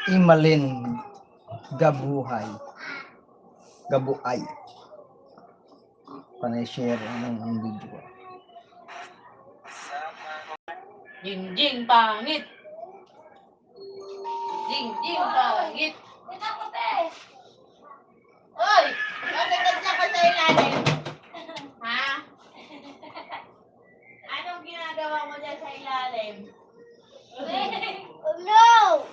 Imalin Gabuhay. Gabuay. Panay-share ng video. Jingjing pangit. Jingjing pangit. Hoy! Bakit nandiyan ka sa ilalim? Ha? Anong ginagawa mo dyan sa ilalim? Oh no!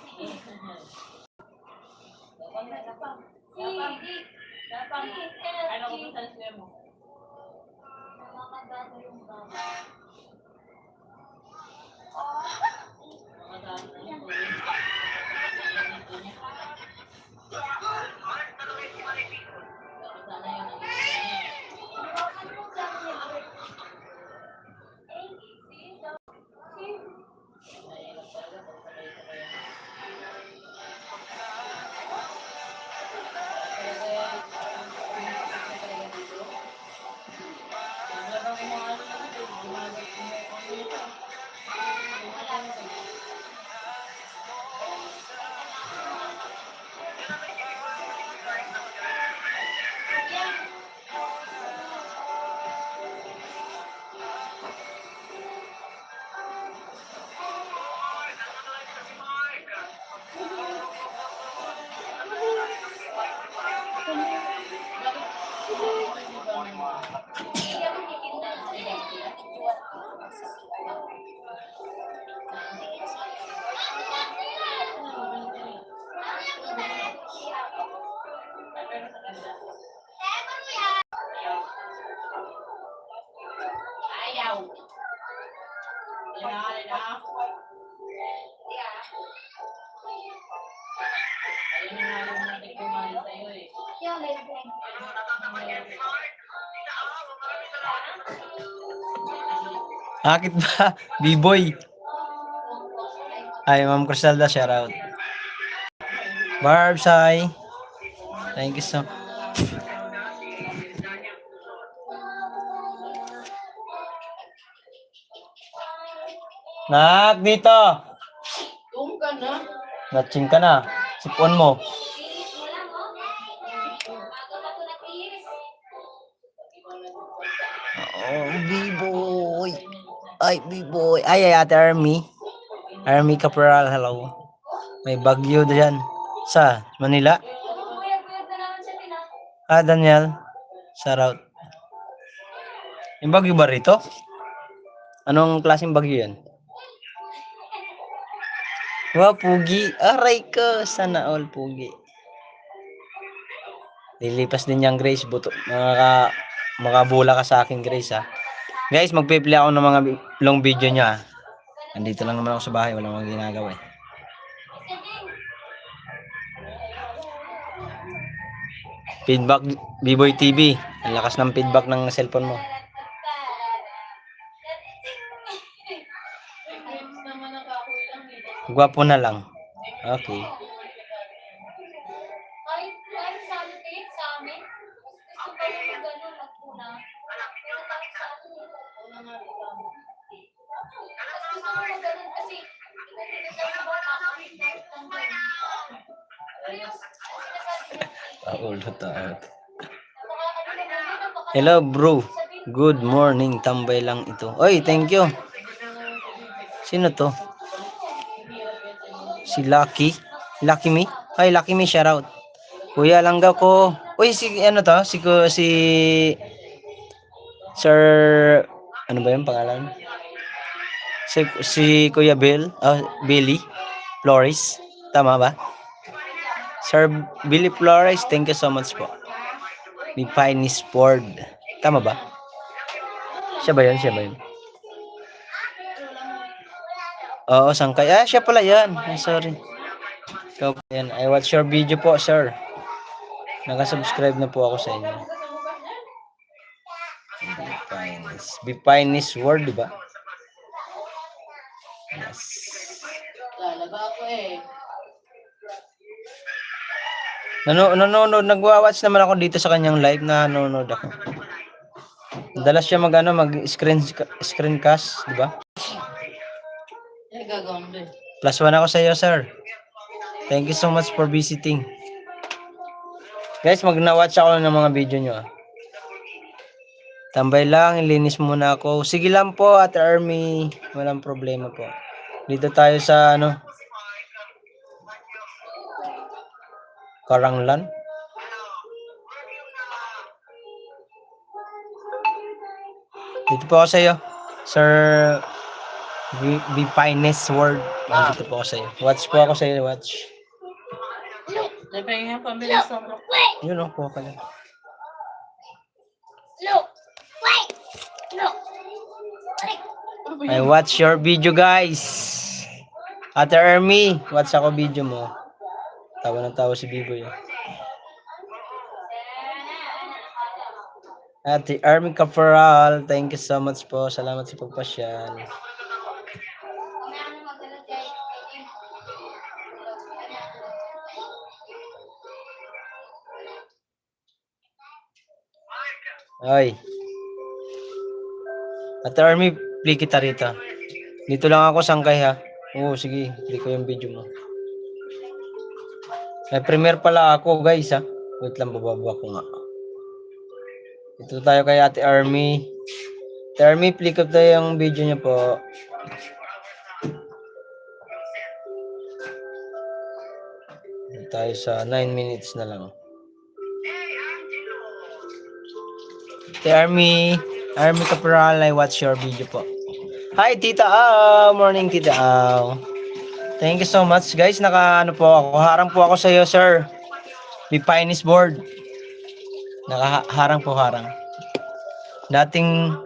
Lapang. Ano kung saan sila mo? Ayaw. Ayun na. Ayun na yung natin kumain sa'yo eh. Akit ba? B-boy. Ay, Ma'am Criselda, shout out. Barbs, hi. Thank you so much. Nak, dito. Tung ka na. Matching ka na. Sipon mo. Oh, B-boy. Ay, B-boy. Ay, Ate Army. Army Caporal, hello. May bagyo dyan. Sa Manila? Daniel. Shout out. Yung bagyo ba rito? Anong klaseng bagyo yan? Wow, pugi. Aray ko. Sana all pugi. Lilipas din yung Grace. Makabula ka sa akin, Grace, ha. Guys, magpipili ako ng mga long video nyo, ha. Nandito lang naman ako sa bahay. Walang mga ginagawa, eh. Feedback, B-Boy TV. Ang lakas ng feedback ng cellphone mo. Gwapo na lang. Okay. Hello bro. Good morning. Tambay lang ito. Oy, thank you. Sino to? Si Lucky. Lucky me? Ay, Lucky me, shout out. Kuya Langgaw ko. Uy, si ano to? Si Sir, ano ba yung pangalan? Si Kuya Bill, Billy Flores. Tama ba? Sir Billy Flores, thank you so much po. Ni Piney Sport. Tama ba? Siya ba yun? Oo, sangkay. Siya pala yan. Ay, sorry. Ikaw pa yan. I watch your video po, sir. Nakasubscribe na po ako sa inyo. Bipiness World, diba? Yes. Lalaba ako eh. Nanonood, nagwa-watch naman ako dito sa kanyang live na nanonood ako. Madalas siya screencast, di ba? Gagawin din. +1 ako sa iyo, sir. Thank you so much for visiting. Guys, mag-na-watch ako ng mga video nyo. Tambay lang, ilinis muna ako. Sige lang po, Ate Army. Walang problema po. Dito tayo sa Karanglan. Dito po ako sa iyo, Sir Finest World. Dito po ako sa iyo. Watch po ako sa iyo, watch. Sabi nga, pabilis ng Yun o, po ka lang. Look. Wait. Look. I watch your video, guys. Ate Army, watch ako video mo. Tawa ng tawa si Biboy. Ate Army Caporal, thank you so much po. Salamat sa pagpasyal. Ay. Ate Army, play kita rito. Dito lang ako sangkay ha. Oo, sige. Play ko yung video mo. May premiere pala ako, guys ha. Wait lang, bababa ko nga. Ito tayo kay Ate Army. Ate Army, play ko tayo yung video niya po. Dito tayo sa 9 minutes na lang. Ate Army Caporal, I watch your video po. Hi, Tita Au! Morning, Tita Au. Thank you so much, guys. Naka, po ako. Harang po ako sa iyo, sir. Be Finest board. Nakaharang po, harang. Dating,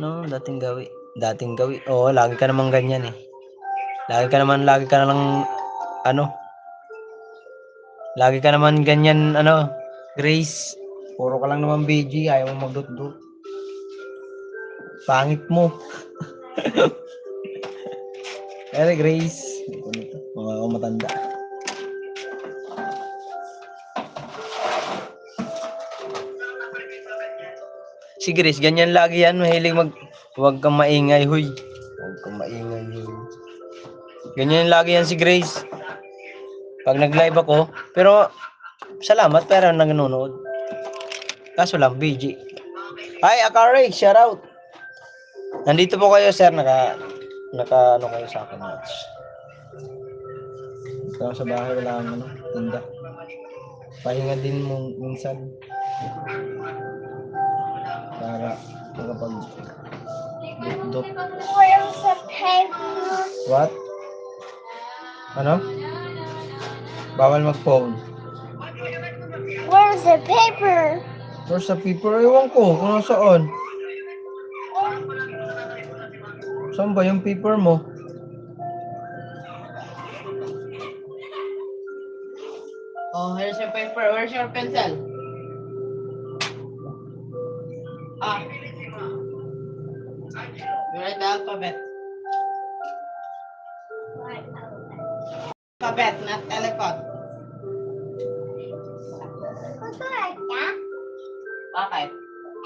no, dating gawi. Dating gawi. Oo, lagi ka naman ganyan eh. Lagi ka naman, lagi ka naman ganyan, Grace. Puro ka lang naman BG, ayaw mo magdut-dut. Pangit mo. Ere, Grace. Mga matanda. Si Grace, ganyan lagi yan. Mahilig huwag kang maingay, huy. Huwag kang maingay, huy. Ganyan lagi yan si Grace. Pag nag-live ako, pero salamat, pero nanonood. Kaso lang, BG. Hi, Akari, shout out. Nandito po kayo, sir. Naka kayo sa akin, watch. Ito sa bahay, wala kang tinda. Pahinga din mo minsan. Para makapag dot. Where's the paper? What? Ano? Bawal mag-phone. Where's the paper? Where's the paper? Ewan ko kung nasaan. Saan ba yung paper mo? Oh, here's your paper. Where's your pencil? You write the alphabet. Alphabet, not elephant. What's like that? Bakit?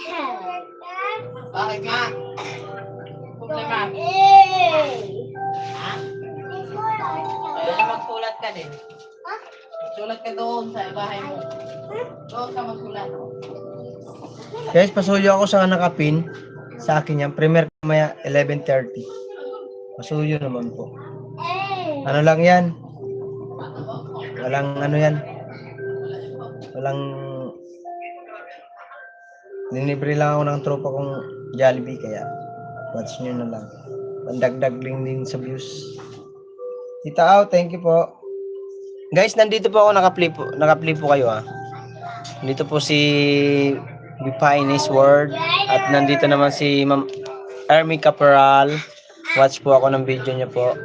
Like that? Bakit nga? Problema. Hey! Ha? It's more like that. Kaya magsulat ka din. Huh? Sulat ka doon sa bahay mo. Doon ka magsulat. Guys, pasuyo ako sa nakapin. Sa akin yan. Premier kamaya 11:30. Pasuyo naman po. Hey! Ano lang yan? Walang yan. Walang... Nilibre lang ako ng tropa kong Jollibee kaya watch nyo na lang. Pandagdag din sa views. Tita Au, thank you po. Guys, nandito po ako naka-play po kayo ha. Nandito po si Finest World at nandito naman si Ma'am Army Caporal. Watch po ako ng video niya po.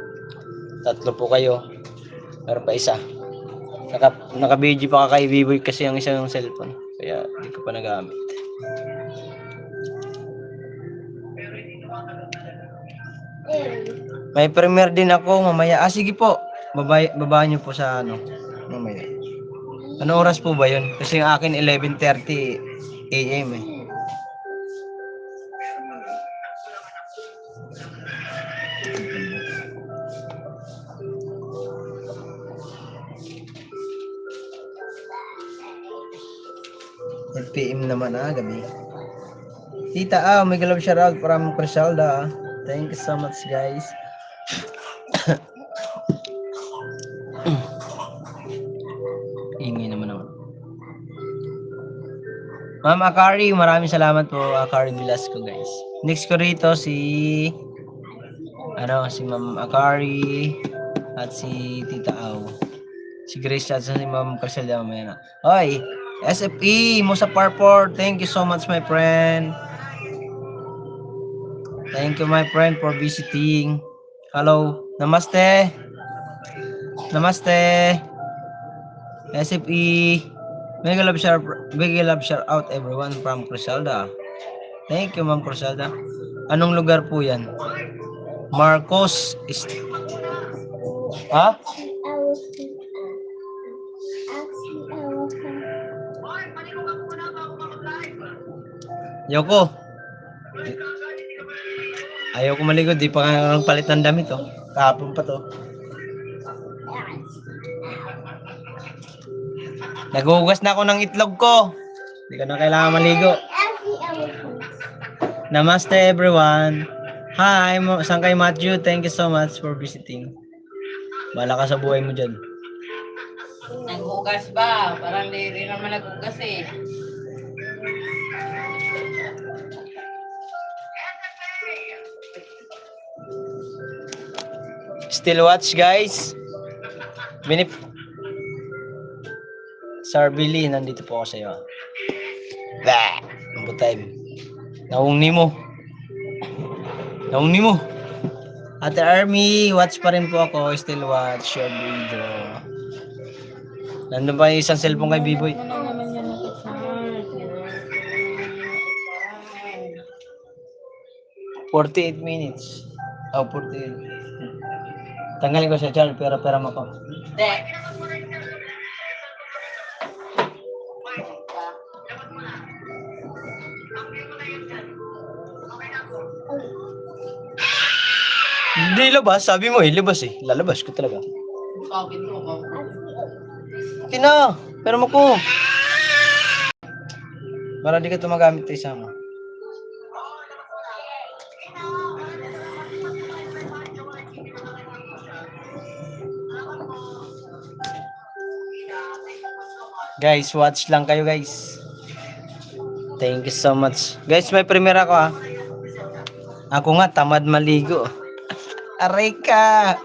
Tatlo po kayo. Meron pa isa. Naka-video pa kay Biboy kasi ang isang cellphone. Kaya hindi ko pa nagamit. May premiere din ako mamaya. Sige po. Baba niyo po sa mamaya. Ano oras po ba yun? Kasi yung akin 11:30 AM eh. 8 PM naman gabi. Tita, may love shoutout from Crisalda. Thank you so much, guys. Ingay naman. Ma'am Akari, maraming salamat po, Akari Velasco, guys. Next ko rito si Ma'am Akari at si Tita Au. Si Grace at si Ma'am Crisalda mamaya na. Hoy, SFE, Musa Parpor, thank you so much, my friend. Thank you, my friend, for visiting. Hello. Namaste. Namaste. SFE. Mega love shout out everyone from Crisalda. Thank you, Ma'am Crisalda. Anong lugar po yan? Marcos is... Ha? Yoko. Ayaw ko maligo, di pa nga palit ng damit, oh. Kahapon pa to. Nagugas na ako ng itlog ko. Hindi ko na kailangan maligo. Namaste everyone. Hi, saan kay Matthew? Thank you so much for visiting. Bala ka sa buhay mo dyan. Naghugas ba? Parang di rin naman naghugas eh. Still watch, guys. Sir Billy, nandito po ako sa iyo. Bah! Ang time. Naungni mo. Ate Army, watch pa rin po ako. Still watch your video. Nandun pa yung isang cellphone kay B-Boy. Ano naman yan nakasarge? 48 minutes. 48. Tanggalin ko sa channel, pera mo ko. Hindi. Hindi labas, sabi mo labas eh. Lalabas ko talaga. Bakit mo ba? Tina, pera mo ko. Para di ka tumagamit tayo sama. Guys, watch lang kayo, guys. Thank you so much. Guys, may premiere ako Ako nga, tamad maligo. Aray ka!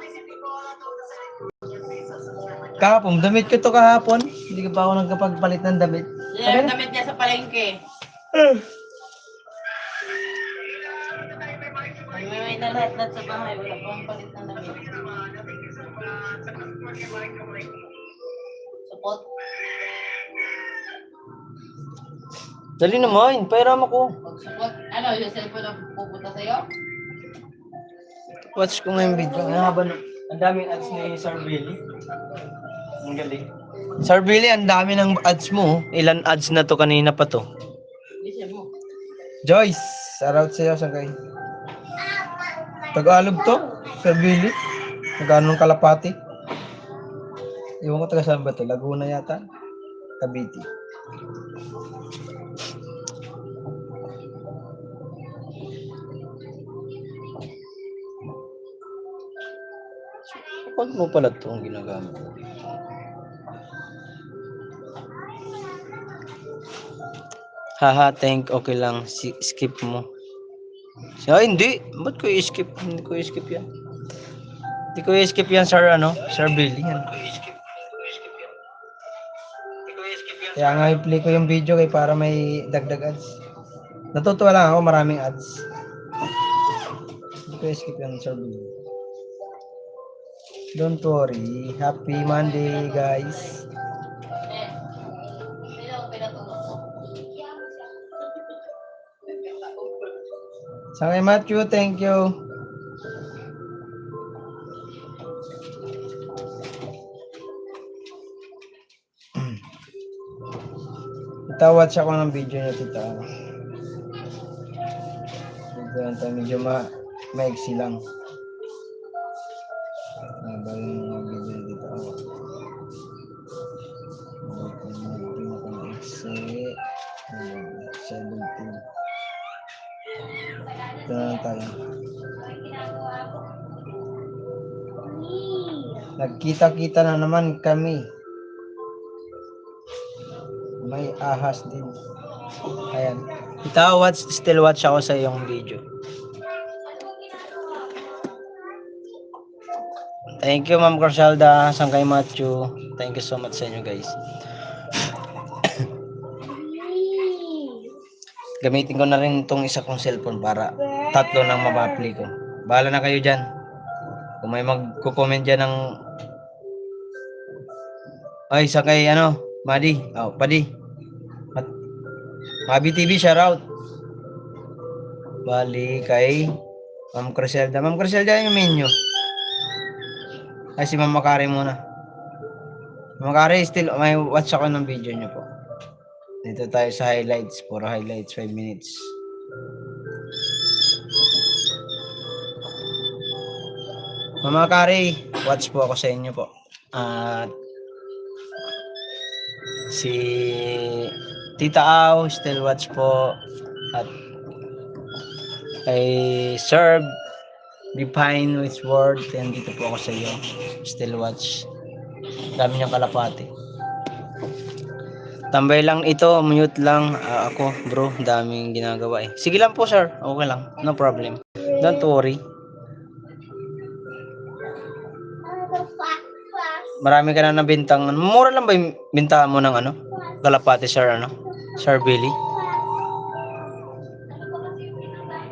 Kahapon, damit ko to kahapon. Hindi ka pa ako nagkapagpalit ng damit. Yan, damit niya sa palengke. May na lahat sa bahay. Wala pang palit ng damit. Support. Dali naman, pairam ako. Pag-support. Ano, yung cellphone na pupunta sa'yo? Watch ko nga yung video. Ang daming ads ni Sir Billy. Ang galing. Sir Billy, ang dami ng ads mo. Ilan ads na to kanina pa to? Listen mo. Joyce, shoutout sa'yo, saan kayo? Tagalog to, Sir Billy. Nagano ng Kalapati. Iwan ko taga saan ba to? Laguna yata. Cavite. Paano mo pala itong ginagamit? Haha, okay lang. Skip mo. Hindi. Ba't ko i-skip? Hindi ko i-skip yan. Hindi ko i-skip yan, Sir Billy. Yan. Kaya nga i-play ko yung video para may dagdag ads. Natutuwa lang ako, maraming ads. Hindi ko i-skip yan, Sir Billy. Don't worry. Happy Monday, guys. Sa kay Matthew, thank you. Itawatch ako ng video niya, tita. Medyo maiksi lang. Bali ng mga video dito ako. Maiksi. Ito na lang tayo. Nagkita-kita na naman kami. May ahas din. Ayan. Still watch ako sa iyong video. Thank you, Ma'am Corsalda. Sangkay Matthew. Thank you so much sa inyo, guys. Gamitin ko na rin itong isa kong cellphone para tatlo nang mapa-apply ko. Bahala na kayo dyan. Kung may magko-comment dyan ng ay, sakay Madi. Oh, Padi. Mabi TV, shoutout. Bali kay Ma'am Criselda. Ma'am Criselda yung menu. Ay, si Ma'am Makari muna. Ma'am Makari, still, may watch ako ng video niyo po. Dito tayo sa highlights. Puro highlights, 5 minutes. Ma'am Makari, watch po ako sa inyo po. At si Tita Au, still watch po. At kay Serb Define with Word, dito po ako sa iyo. Still watch. Dami niyang kalapati. Tambay lang ito, mute lang. Ako, bro, daming ginagawa eh. Sige lang po, sir. Okay lang. No problem. Don't worry. Marami ka na nabintang. Mura lang ba yung bintahan mo ng kalapati, sir, Sir Billy?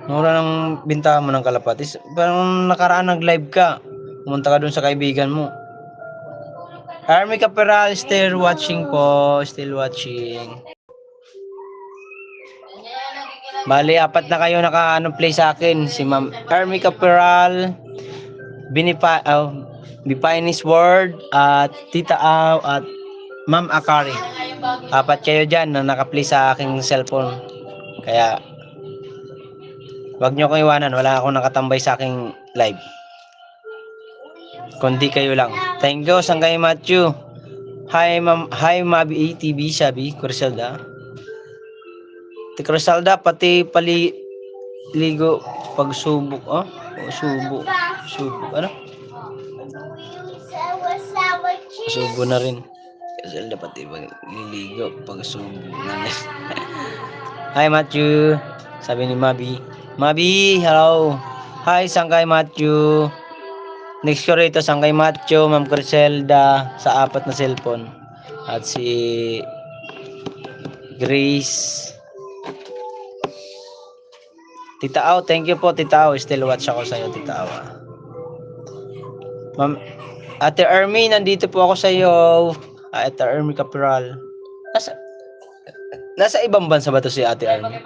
Mura ng bintahan mo ng kalapati. Parang nakaraan nag-live ka. Pumunta ka dun sa kaibigan mo. Army Caperal, still watching po. Still watching. Bali, 4 na kayo play sa akin. Si Ma'am Army Caperal, Bipinis Word, at Tita Au, at Ma'am Akari. 4 kayo dyan na naka-play sa aking cellphone. Kaya, wag nyo ko iwanan. Wala akong nakatambay sa aking live. Kundi kayo lang. Thank you, Sangkay Matthew. Hi, Ma'am. Hi, Mabi ATV, sabi, Criselda. Criselda, pati ligo pagsubok. Subok. Subo na rin. Criselda, pati liligo pagsubok na rin. Hi, Matthew. Sabi ni Mabi. Mabi, hello. Hi, Sangkay Matthew. Next ko rito, Sangkay Matthew, Ma'am Criselda, sa 4 na cellphone. At si Grace. Tita Au, thank you po, Tita Au. Still watch ako sa'yo, Tita Au. Ma'am, Ate Ermi, nandito po ako sa'yo. Ate Ermi Capiral. Nasa ibang bansa ba to si Ate Ermi?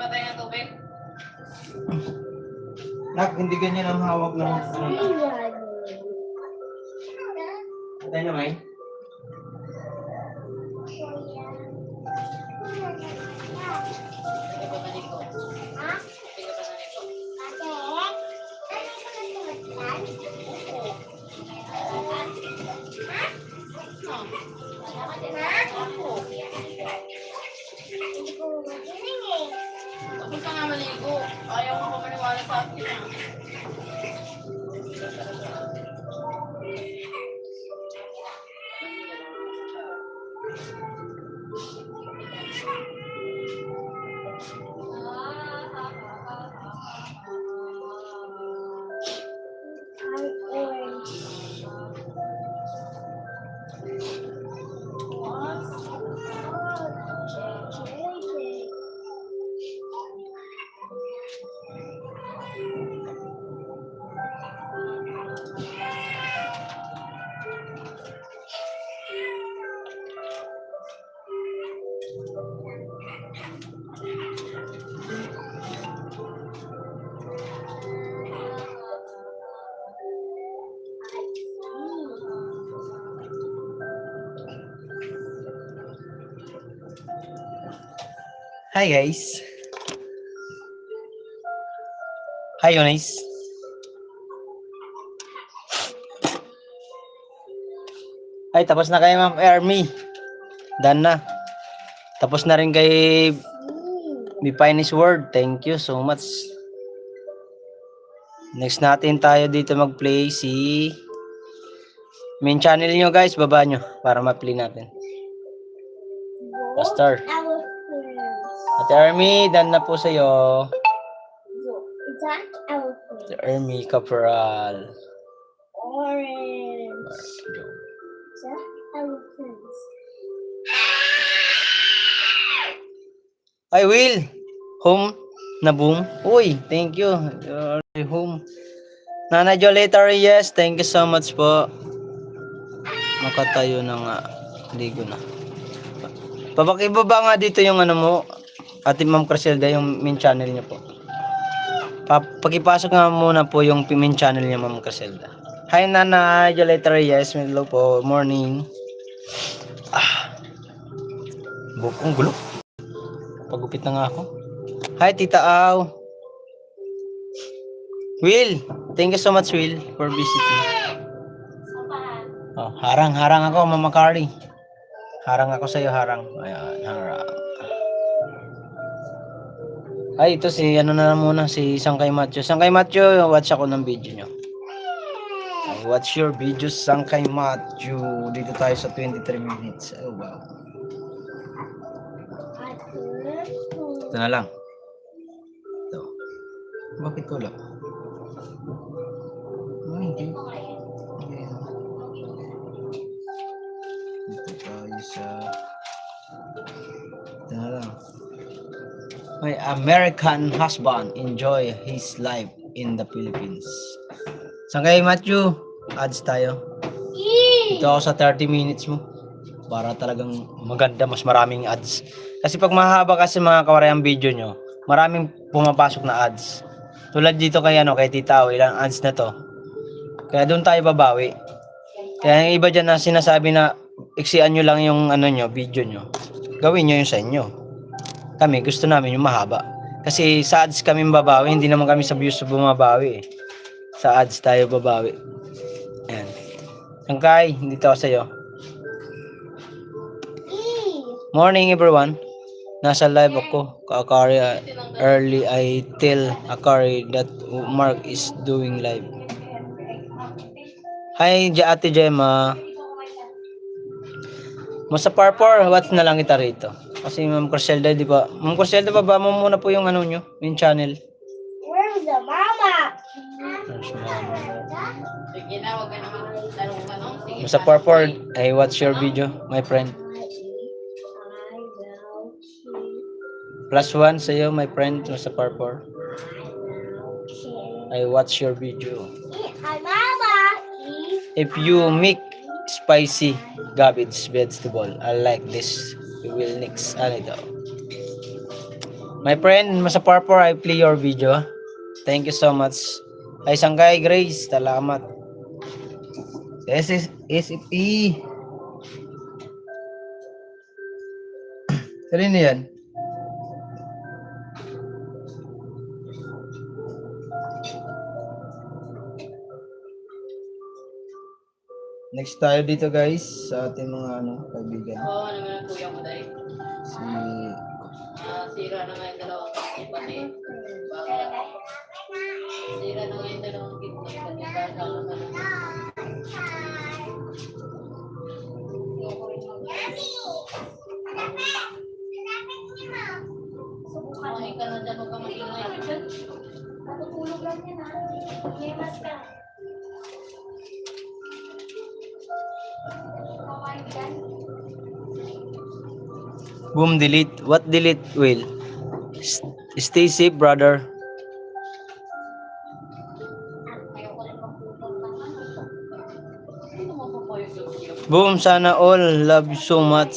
Nak, hindi ganyan ang hawak ng Patay na, May? Tapos ka nga maligo. Ayaw mo pa maniwala sa akin. Hi guys. Hi Eunice. Ay, tapos na kay Ma'am Army. Done na. Tapos na rin kay Bipinis Word. Thank you so much. Next natin tayo dito mag-play si main channel nyo guys. Baba nyo para ma-play natin. Master. Our friends. Ate Army, done na po sa'yo. Is that our friends? Ate Army, Caporal. Orange. Is that our friends? Ay, Will. Home na boom. Uy, thank you. You're home. Nana Joleta yes, thank you so much po. Makatayo na nga. Ligo na. Papakibaba nga dito yung ano mo. Ate Ma'am Criselda, yung main channel niya po. Pakipasok nga muna po yung main channel niya, Ma'am Criselda. Hi, Nana Joleta yes, hello po. Morning. Bukong gulo. Pagupit na nga ako. Hi, Tita Aw. Will, thank you so much, Will, for visiting. Oh, harang ako, Mama Carly. Harang ako sa'yo, harang. Ayan, harang. Ay, ito si, ano na muna, si Sangkay Matthew. Sangkay Matthew, watch ako ng video nyo. Ay, watch your videos, Sangkay Matthew. Dito tayo sa 23 minutes. Oh, wow. Ito na lang. Ito. Bakit wala? Hindi. Ayan. Dito tayo sa... Ito na lang. My American husband enjoy his life in the Philippines. Saan kayo, Matthew? Ads tayo. Ito ako sa 30 minutes mo. Para talagang maganda, mas maraming ads. Kasi pag mahaba kasi mga kawaray ang video nyo, maraming pumapasok na ads. Tulad dito kay Tita Aw, ilang ads na to. Kaya doon tayo babawi. Kaya yung iba dyan na sinasabi na iksian nyo lang yung video nyo. Gawin nyo yung sa inyo. Kami, gusto namin yung mahaba. Kasi sa ads kami babawi, hindi naman kami sa views bumabawi. Sa ads tayo babawi. Ayan. Sangkay, dito ako sa'yo. Morning everyone. Nasa live ako. Akari early I tell Akari that Mark is doing live. Hi, Ate Gemma. Masa Parpor, watch na lang kita rito. Kasi Ma'am Criselda, di ba? Ma'am Criselda, baba mo muna po yung nyo, yung channel. Where's the mama? There's Mama. Masa Parpor, I watch your video, my friend. +1 sa'yo, my friend, Masa Parpor. I watch your video. Hi, mama. If you make spicy cabbage vegetable, I like this. We will next daw. My friend, Masa Parpor, I play your video. Thank you so much. Ay, Sangkay Grace, salamat. SFE. Sali na yan. Next tayo dito guys sa ating mga kaibigan. Oo, naman ang kuya ko dahil. Si Sira na nga yung dalawang pati. Sira na nga yung dalawang kidney pati. Kumain ka na dyan, huwag ka mag-ingay. Natutulog lang yan, ha? May mas ka. boom, delete. What delete, Will? Stay safe, brother. Boom, sana all. Love you so much.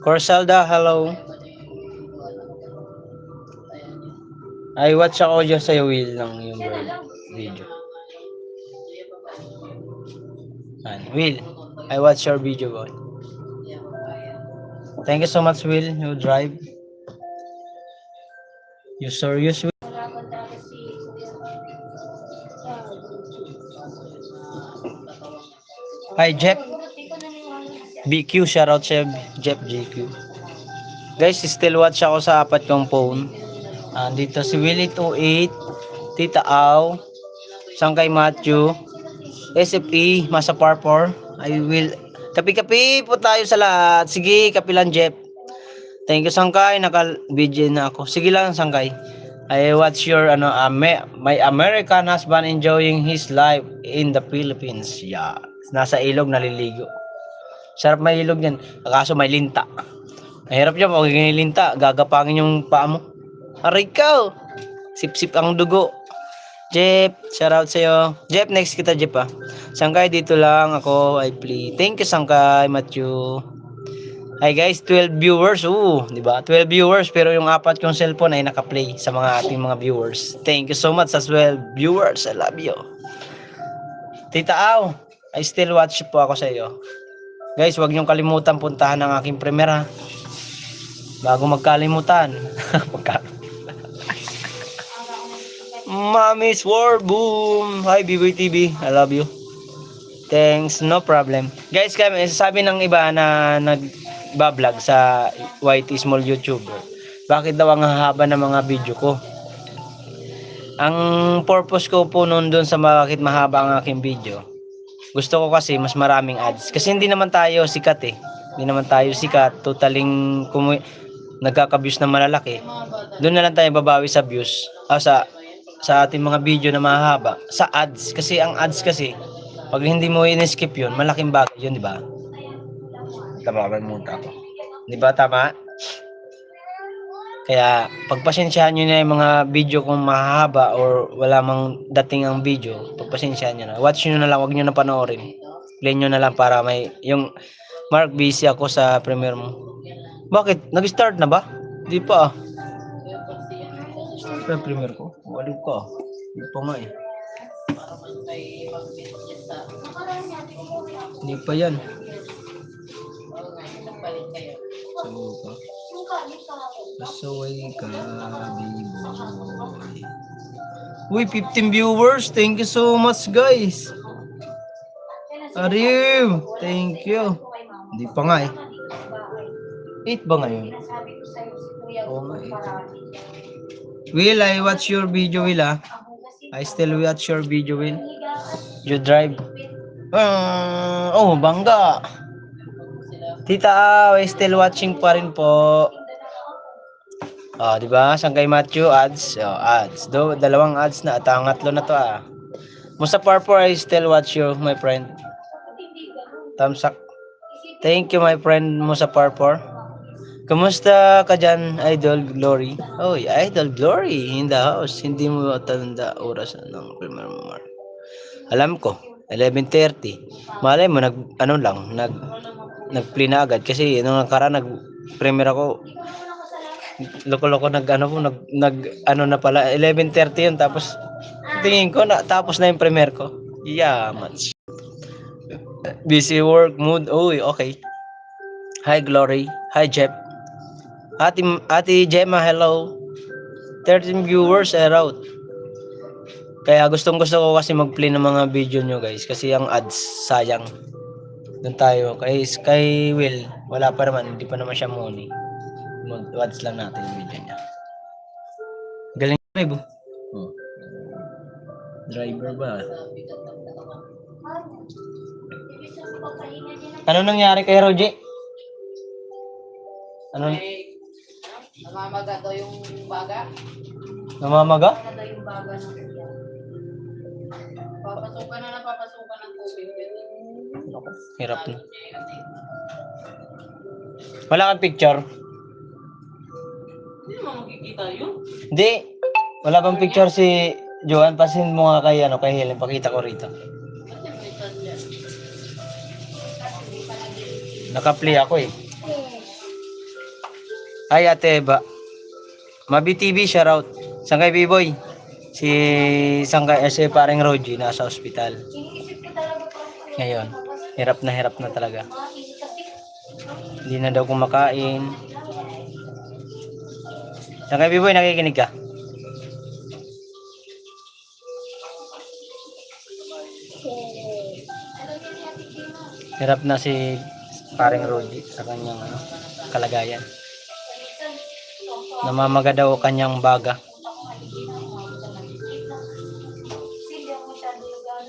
Corsalda, hello. I watch ako dyan sa Will ng yung video. Will, I watch your video, boy. Thank you so much, Will. You drive. You serious, Will? Hi, Jeff. Hindi ko naniwala kasi. BQ, shoutout sa Jeff GQ. Guys, still watch ako sa apat kong phone. Dito si Willie28, Tita Au, Sangkay Matthew, SFE, Masa Parpor. I will... Kapi-kapi po tayo sa lahat. Sige, kapi lang, Jeff. Thank you, Sangkay. Naka-video na ako. Sige lang, Sangkay. I watch your my American husband enjoying his life in the Philippines. Yeah. Nasa ilog naliligo. Sarap may ilog yan. Kaso may linta. Mahirap yan pag linta. Gagapangin yung paa mo. Aray ka. Sip-sip ang dugo. Jeff, shout out sa'yo. Jeff, next kita, Jeff, ah. Sangkay, dito lang ako. I play. Thank you, Sangkay, Matthew. Hi guys, 12 viewers. Di ba? 12 viewers pero yung apat kong cellphone ay naka-play sa mga ating mga viewers. Thank you so much as well, viewers. I love you. Tita Au, I still watch po ako sa iyo. Guys, huwag niyong kalimutan puntahan ang aking premiere, ha? Bago magkalimutan. Mommy's War Boom. Hi BBTV, TV. I love you. Thanks, no problem. Guys, kami sabi ng iba na nagba-vlog sa YT Small YouTuber. Bakit daw ang haba ng mga video ko? Ang purpose ko po noon doon sa bakit mahaba ang aking video. Gusto ko kasi mas maraming ads. Kasi hindi naman tayo sikat eh. Hindi naman tayo sikat. Totaling nagkaka-views na malalaki. Doon na lang tayo babawi sa views. Sa ating mga video na mahaba. Sa ads. Kasi ang ads kasi pag hindi mo in-skip yun, malaking bagay yun, di ba? Tabakan muna ako. Di ba, tama? Kaya, pagpasensyahan nyo na yung mga video kung mahaba or wala mang dating ang video, pagpasensyahan nyo na. Watch nyo na lang, wag nyo na panoorin. Play nyo na lang para may, yung, Mark, busy ako sa premiere mo. Bakit? Nag-start na ba? Di pa. Start na premiere ko? Walik ka. Di pa nga eh. Hindi pa yan. Pasaway ka, B-boy. Uy, 15 viewers. Thank you so much, guys. Ariw. Thank you. Hindi pa nga eh. 8 ba ngayon? Oo nga, 8. Will, I watch your video, Will, ah. I still watch your video, Will. You drive. Bangga. Tita, I still watching pa rin po. Di ba? Sangkay Matthew, ads. Ads. Dalawang ads na at ang atlo na to, ah. Musa Parpor, I still watch you, my friend. Thumbs up. Thank you, my friend Musa Parpor. Kumusta ka dyan, Idol Glory? Oy, Idol Glory in the house. Hindi mo tanda oras ng premiere mo, Mark. Alam ko, 11:30. Malay mo, nag-play na agad. Kasi nung nakaraan, nag-premiere ako. Loko-loko na pala. 11:30 yun. Tapos, tingin ko na, tapos na yung premiere ko. Yeah, much. Busy work mood. Uy, okay. Hi, Glory. Hi, Jeff. Ate Gemma, hello. 13 viewers are out. Kaya gusto ko kasi mag-play ng mga video nyo, guys. Kasi ang ads, sayang. Doon tayo. Kay Will, wala pa naman. Hindi pa naman siya money. Mag-ads lang natin yung video niya. Galing drive, oh. Driver ba? Ano nangyari kay Roger? Ano? Namamaga daw yung baga. Namamaga? Ano daw yung baga ng iya. Papasukan ng tubig. Hirap na. Wala kang picture? Hindi naman makikita yun. Hindi. Wala bang picture si Joan? Pasin mo nga kay Helen. Pakita ko rito. Naka-play ako eh. Ay, Ate Eva. Mabi TV, shoutout. Sangkay B-boy. Si pareng Roji nasa ospital. Ngayon, hirap na talaga. Hindi na daw kumakain. Sangkay B-boy, nakikinig ka? Hirap na si paring Rudy sa kanyang kalagayan. Namamaga daw kanyang baga.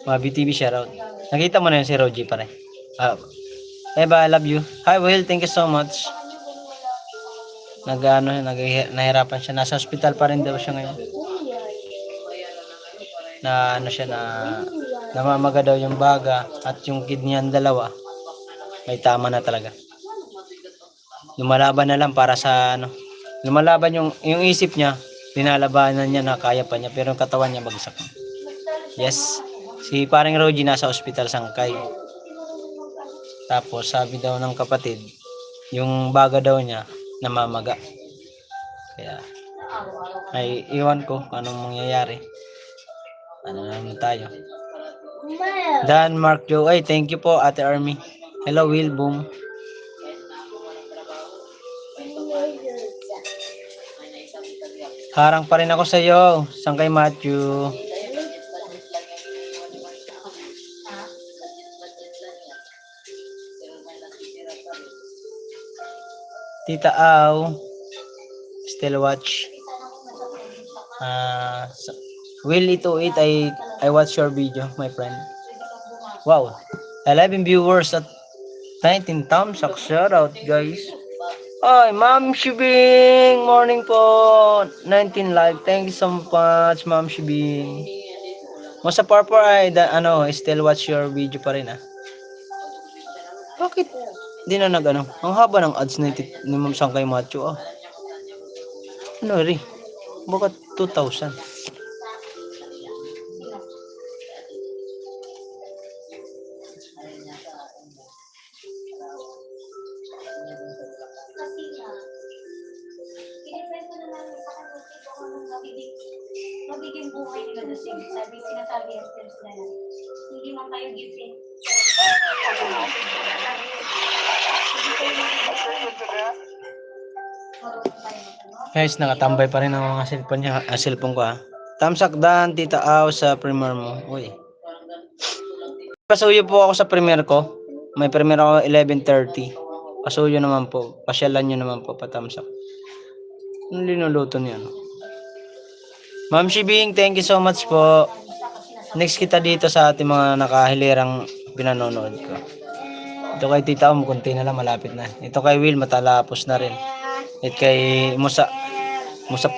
Mabitibi siya raw. Nakita mo na yun si Rogie pare. Eva, I love you. Hi Will, thank you so much. Nahirapan siya. Nasa hospital pa rin daw siya ngayon. Na namamaga daw yung baga at yung kidney ang dalawa. May tama na talaga. Lumalaban na lang para sa lumalaban yung isip niya, linalabanan niya na kaya pa niya pero yung katawan niya bagsak. Yes. Si paring Rogie nasa ospital Sangkay. Tapos sabi daw ng kapatid, yung baga daw niya namamaga. Kaya ay iwan ko anong mangyayari. Ano naman tayo. Dan Mark Joe, ay thank you po Ate Army. Hello Will, boom. Harang pa rin ako sa iyo, Sangkay Matthew. Tita Au, still watch. Will ito I watch your video, my friend. Wow, 11 viewers at 19 thumbs up. Shout out guys. Ay, Ma'am Shibing, morning po. 19 live. Thank you so much, Ma'am Shibing. Mo sa Parpor ay still watch your video pa rin Bakit? Hindi na ang haba ng ads na ni Ma'am Sangkay Macho rin? Bakit 2,000? Magiging buhay nila doon sinasabi ang steps na yan. Hindi man kayo gipin. Guys, nakatambay pa rin ang mga cellphone niya. Cellphone ko Tamsak Dan, Tita Au sa premiere mo. Uy. Pasuyo po ako sa premiere ko. May premiere ako 11:30. Pasuyo naman po. Pasyalan nyo naman po patamsak. Ano linuluto niya Ma'am Shibing, thank you so much po. Next kita dito sa ating mga nakahilirang pinanonood ko. Ito kay Tita Om, kunti na lang, malapit na. Ito kay Will, matalapos na rin. At kay Musa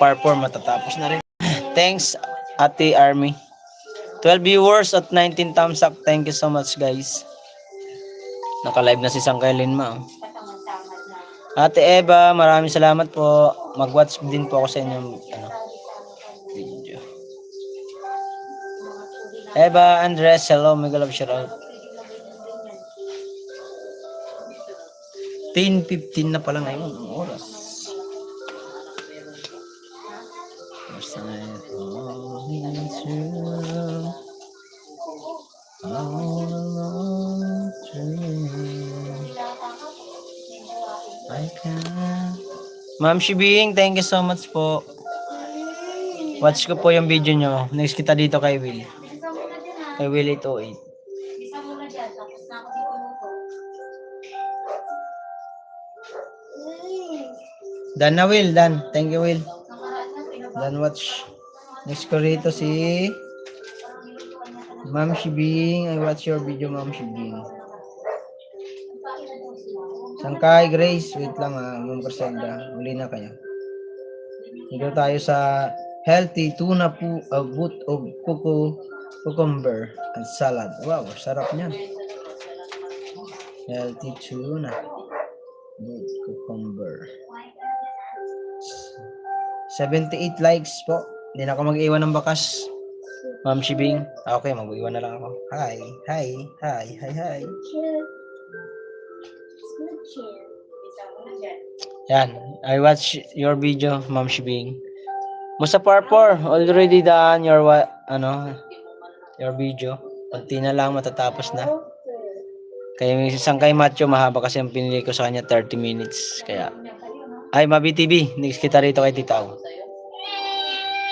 Parpor, matatapos na rin. Thanks, Ate Army. 12 viewers at 19 thumbs up. Thank you so much, guys. Naka-live na si Sangkay Linma. Ate Eva, maraming salamat po. Mag-watch din po ako sa inyong video. Eva Andres, hello, mega love shout out. 10:15 na pala ngayon ang oras. Ma'am Shibing, thank you so much po. Watch ko po yung video nyo. Next kita dito kay Will. Kay Will 808. Isa muna dyan, tapos na ako dito luto. Dan na Will, Dan. Thank you Will. Dan watch. Next ko rito si Ma'am Shibing. I watch your video, Ma'am Shibing. Sangkay Grace, wait lang Ma'am Perselda. Uli na kayo. Dito tayo sa healthy tuna boot of cucumber and salad. Wow, sarap niyan. Healthy tuna boot cucumber. 78 likes po. Hindi na ako mag-iwan ng bakas. Ma'am Shibing. Okay, mag-iwan na lang ako. Hi. Yan. I watch your video, Ma'am Shibing. Musa Parpor, already done your video. Kunti na lang matatapos na. Kaya may Sangkay Macho mahaba kasi ang pinili ko sa kanya 30 minutes. Kaya ay Mabitibi, next kita rito kay Titaw.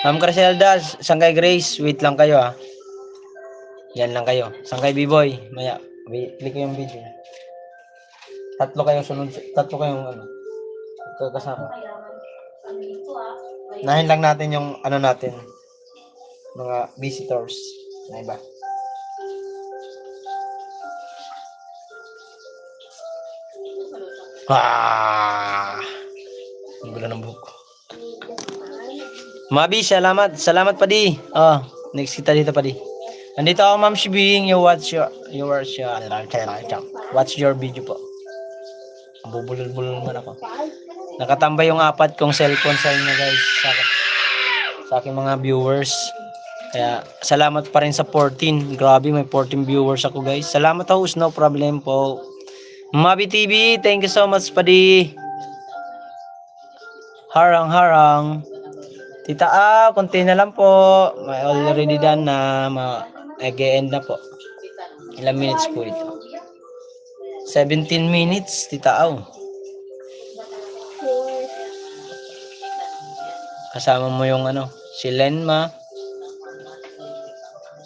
Ma'am Carcelda, Sangkay Grace, wait lang kayo Yan lang kayo. Sangkay B-Boy, maya Click ko yung video. Tatlo kayo sunod. Tatlo kayong ano. Kakasama. Kailangan. Ano ito Nahin lang natin yung ano natin. Mga visitors. Na iba. Ang gulo ng buhok ko. Mabi, salamat. Salamat pa di. Oh, next kita dito pa di. Nandito ako, Ma'am Shibing. Watch your video po. Bubulol-bulol naman ako. Nakatambay yung apat kong cellphone sa inyo guys. Sa aking mga viewers. Kaya salamat pa rin sa 14. Grabe, may 14 viewers ako guys. Salamat host, no problem po. Mabi TV, thank you so much pa di. Harang. Tita konti na lang po. May already done na. Mag-end na po. Ilang minutes po ito? 17 minutes, Tita Kasama mo yung ano, si Lenma.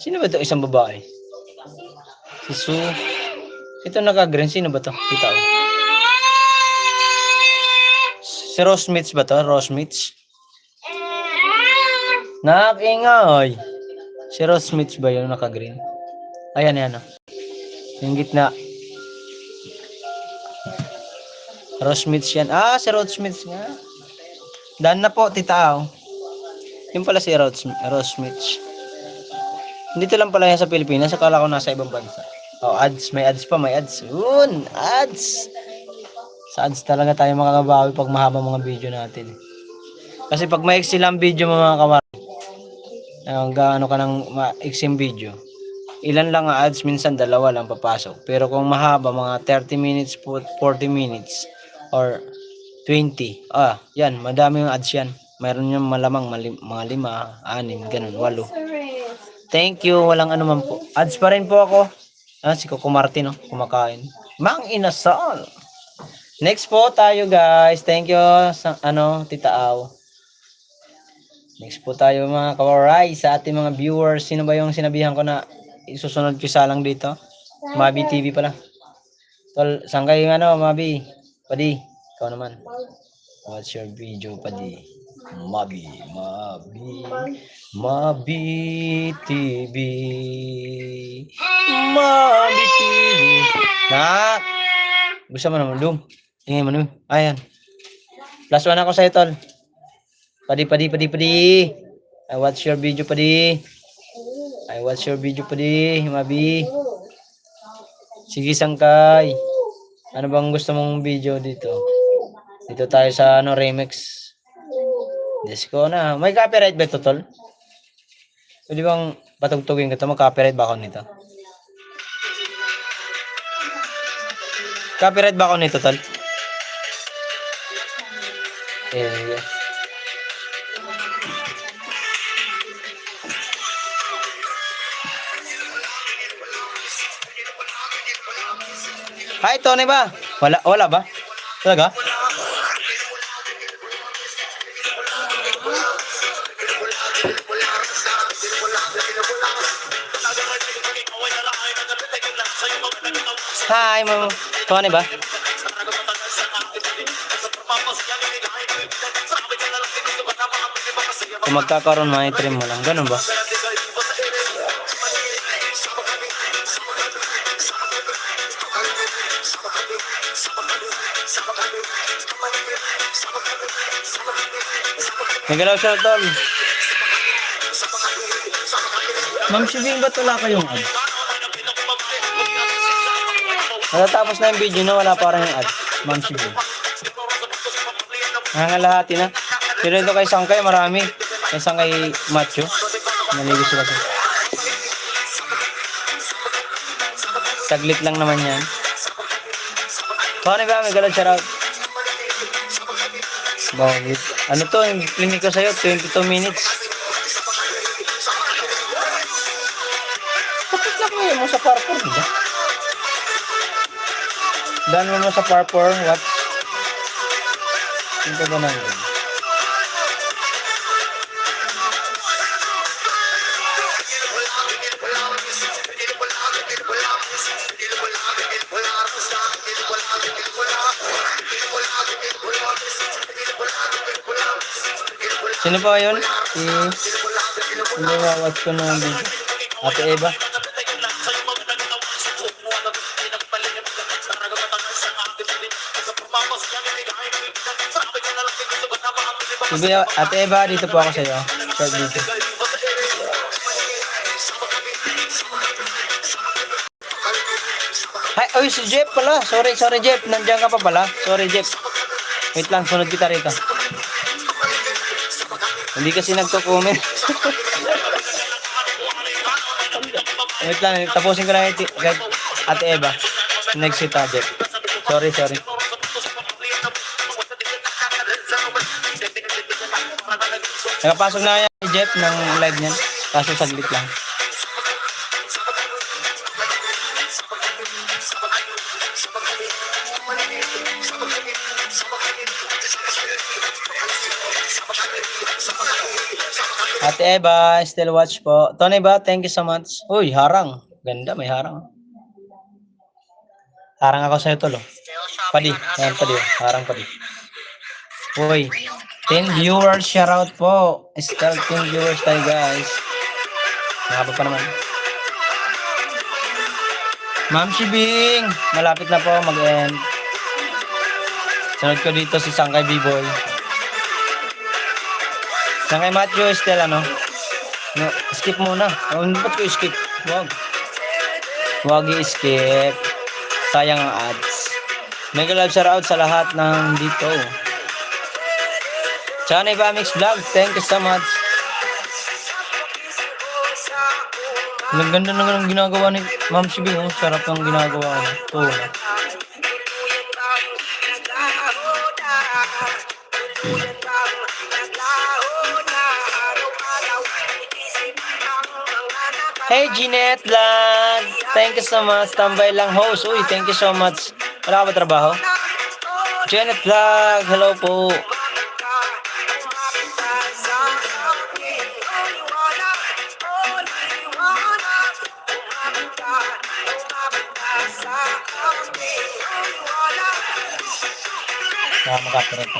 Sino ba ito? Isang babae. Si Sue. Ito naka-green. Sino ba ito? Tita Si Rose Mitch ba ito? Rose Mitch? Nakingay. Si Rose Mitch ba yun naka-green? Ayan yan. Yung gitna. Rose Mitch yan. Si Rose Mitch nga. Daan na po, Tita Yung pala si Rose Mitch. Dito lang pala yan sa Pilipinas. Akala ko nasa ibang bansa. Ads. May ads pa. May ads. Yun! Ads! Sa ads talaga tayo makakabawi pag mahaba mga video natin. Kasi pag maiksi lang video mga kamar, gaano ka ng maiksing video, ilan lang ang ads, minsan dalawa lang papasok. Pero kung mahaba, mga 30 minutes, 40 minutes, or 20, yan, madami yung ads yan. Mayroon yung malamang mga 5, 6, ganun, 8. Thank you, walang anuman po. Ads pa rin po ako. Si Coco Martin, kumakain. Mang inasal. Next po tayo guys. Thank you sa Tita Next po tayo mga kawaray sa ating mga viewers. Sino ba yung sinabihan ko na isusunod ko salang dito? Mabi TV pala. Tol, saan kayo Mabi? Padi, ikaw naman. What's your video, Padi? Mabi TV. Mabi TV. Nak! Gusto mo naman, Dum? Tingin mo naman. Ayan. +1 ako sa'yo, Tol. Padi. I watch your video, Padi. Mabi. Sige, Sangkay. Ano bang gusto mong video dito? Dito tayo sa remix. Disco na. May copyright ba ito, Tol? Pwede bang patugtugin ko ito? Mag-copyright ba ako nito? Copyright ba ako nito, Tol? Yes. Hi, Tony ba? Wala ba? Talaga? Hi, Mama. Tony ba? Kung magkakaroon, trim mo lang. Ganun ba? Nagalaw siya, Tol. Ma'am Shibing, ba't wala kayong ads? Natatapos na yung video na wala pa rin yung ads. Ma'am Shibing. Nangangalahati na. Pero ito kay Sangkay, marami. Kay Sangkay Macho. Naligo sila sa. Saglit lang naman yan. Paano ba? May galad shout out. Bakit? Ano to? Yung clinic ko sa'yo, 22 minutes. Tapos na ko mo sa parkour, diba? Daan mo sa parkour, what? Hindi ba nandun? Sino pa yun? Hindi watch ko na video. Ate Eva. Sige, Ate Eva, dito po ako sa iyo. Short video. Ay, oy, si Jeff pala. Sorry, Jeff. Nandiyan ka pa pala. Sorry, Jeff. Wait lang, sunod kita rito. Hindi kasi nagko-comment. Wait lang, tapusin ko na kahit Ate Eva. Next si Jeff. Sorry. Nakapasok na yan si Jeff ng live niyan. Kaso saglit lang. Ate Eva, still watch po. Tony ba? Thank you so much. Uy, harang. Ganda, may harang. Harang ako sa'yo, Tolo. Padi. Ayan, padi. Harang padi. Uy. 10 viewers, shoutout po. Still 10 viewers tayo, guys. Mahaba pa naman. Ma'am Shibing, malapit na po mag-end. Sunod ko dito si Sangkay B-Boy. Sangkay Matthew, still ano? No, skip muna. Ba't ko skip? Wag i-skip. Sayang ang ads. Mega love shoutout sa lahat ng dito. Chanay Bamix Vlog, thank you so much. Ang ganda ng ginagawa ni Ma'am Shibing, oh. Sarap ng ginagawa niya. Ito. Hey Jeanette Vlog, thank you so much. Tambay lang host. Uy, thank you so much. Wala ka ba trabaho? Jeanette Vlog, hello po. Makapirate ko.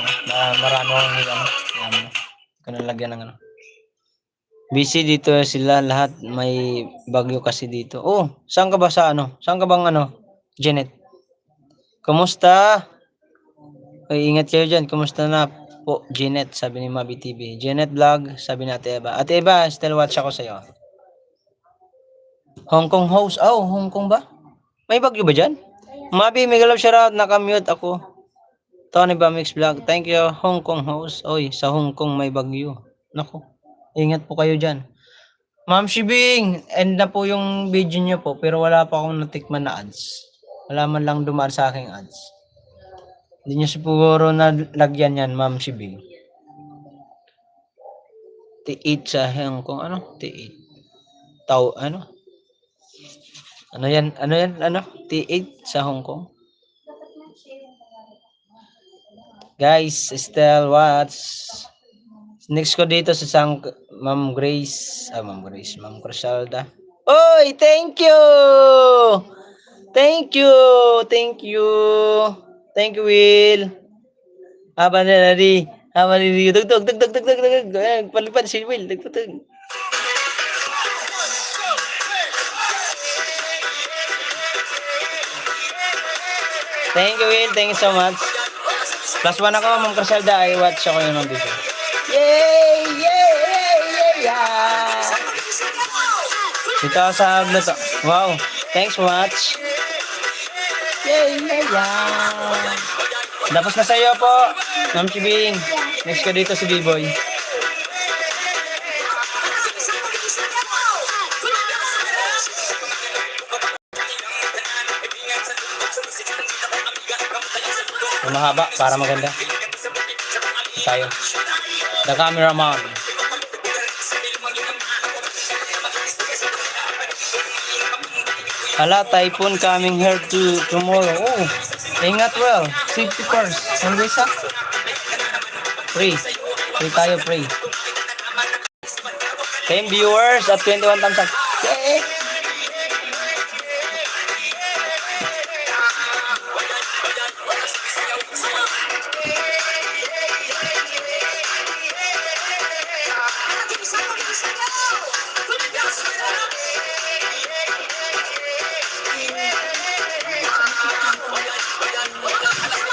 Marano ang ano. Kung lagyan ng ano. Busy dito sila lahat. May bagyo kasi dito. Oh, saan ka ba sa ano? Saan ka bang ano? Janet. Kumusta? Ay, ingat kayo dyan. Kumusta na po, Janet? Sabi ni Mabi TV. Janet Vlog, sabi ni Ate Eva. Ate Eva, still watch ako sa'yo. Hong Kong host. Oh, Hong Kong ba? May bagyo ba dyan? Mabi, mega love shoutout. Nakamute ako. Tony Bamix Vlog. Thank you, Hong Kong host. Oy, sa Hong Kong may bagyo. Nako, ingat po kayo dyan. Ma'am Shibing, end na po yung video nyo po, pero wala pa akong natikman na ads. Wala man lang dumaan sa aking ads. Hindi nyo siguro nalagyan yan, Ma'am Shibing. T8 sa Hong Kong, ano? T8. Ano? Ano yan? Ano? T8 sa Hong Kong? Guys, still watch. Next ko dito sa Ma'am Grace. Ma'am Crisalda. Oy, thank you! Thank you, Will. Haba na di. Tug. Palipad si Will. Tug. Thank you, Will. Thank you so much. +1 ako, Ma'am Crisalda. I watch ako yung mga video. Yay! Dito sa vlog to. Wow. Thanks so much. Yay! Tapos na sa iyo po, Ma'am Shibing. Next ko dito si B-Boy. Mahaba para maganda. Tayo. The cameraman. Hala, typhoon coming here tomorrow. Oh, ingat well. Safety first. Always ha? Pray tayo. 10 viewers at 21 thumbs up. Yay!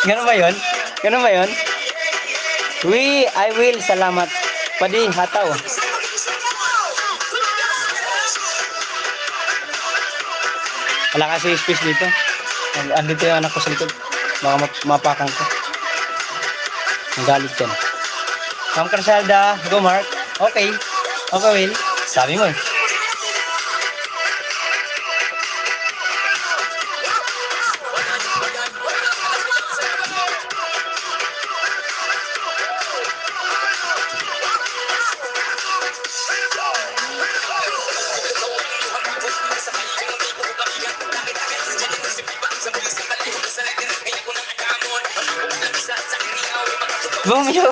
Ganun ba yun? Ganun ba yun? I will. Salamat. Padi, hataw. Wala kasi space dito. Andito yung anak ko sa likod. Baka mapakan ko. Nagalit yan. Ma'am Carsalda, go Mark. Okay. Okay, Will. Sabi mo eh. Bumyo!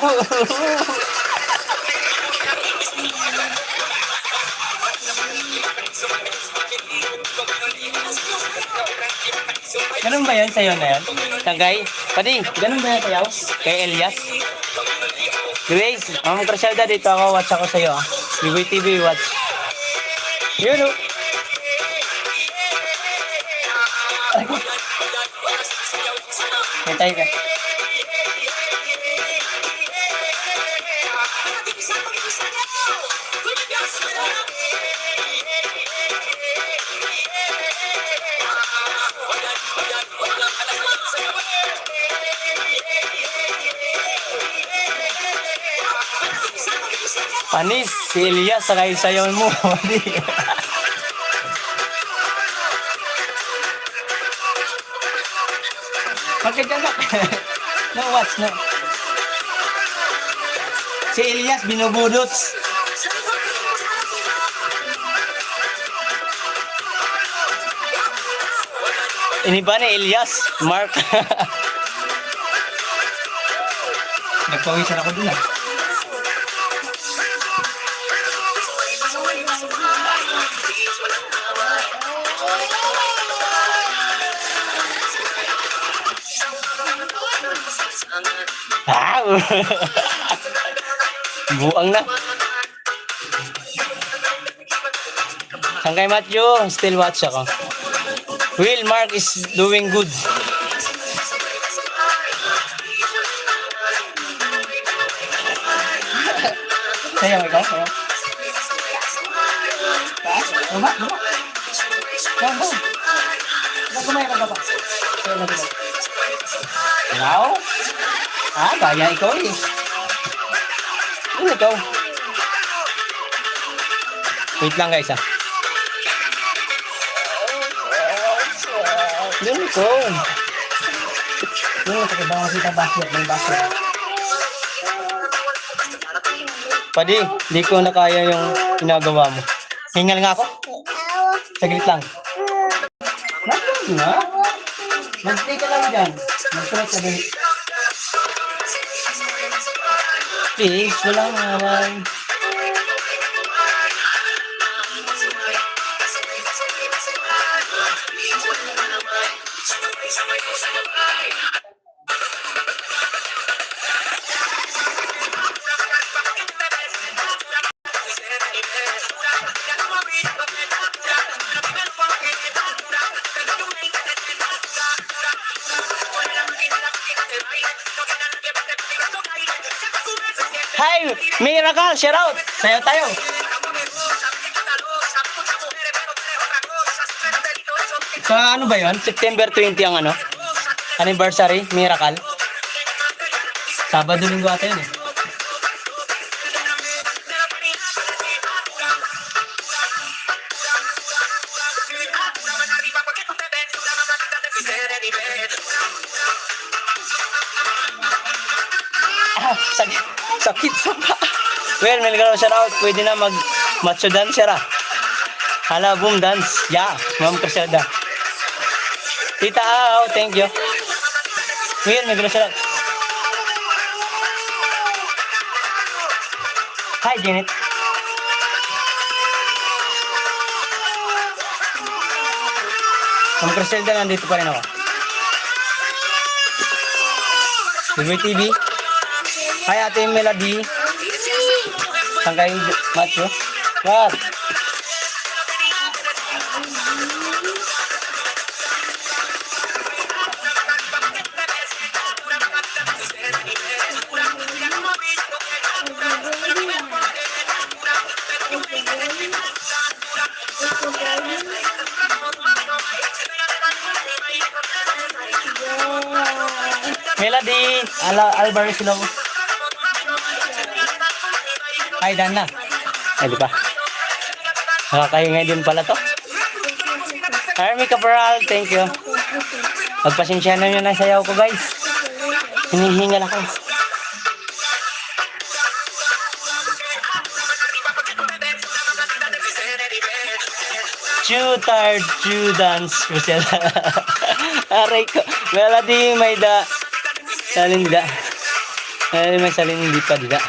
Ganun ba yun sa'yo na yun? Tagay? Pati, ganun ba yun sa'yo? Kay Elias? Grace, Ma'am Criselda, dito ako. Watch ako sa'yo. Biboy TV, watch. Yun o. Hintay ka. Panis, si Elias, sakay sayaw mo. Magkaganak. No, watch, no. Si Elias, binubudots. Iniba ni Elias, Mark. Nagpawisan ako dun ah. Ah! Buang na. Sangkay Matthew, still watch ako. Will, Mark is doing good. Sayaw ikaw, sayaw. Taas? Luma? Sayaw mo. Nagkumaya ka ba ba? Sayaw na diba? Wow? Ah, gaya ikaw eh. Ano ikaw? Wait lang guys ah. Doon ikaw. Doon, pakibang kita basket. May basket. Padi, di ko na kaya yung ginagawa mo. Hingal nga ako. Saglit lang. Bakit nga? Mag-stay ka lang dyan. Mag-stretch na dali. Please, walang away. Hi, Miracle, shout out. Sayo tayo. Sa ano ba yun? September 20 ang ano? Anniversary, Miracle. Sabado linggo ata yun eh. Ah, sakit sa pa. Well, may nagalaw shout out. Pwede na mag-macho dancer ah. Hala, boom dance. Yeah, Ma'am Criselda. Tita Aw, thank you. Well, may nagalaw shout out. Hi, Janet. Ma'am Criselda, nandito pa rin ako. Biboy TV. Hi, Ate Melody. Sangkay Matthew. What? Melody Alvarez, hello. Ay, Dan na. Ay, di pa. Nakakaingay din pala to. Army Cabral, thank you. Pagpasensya na nyo na sayaw ko, guys. Hinihingal ako. Too tired to dance. Aray ko. Melody, may da. Salin da. May salin hindi pa da.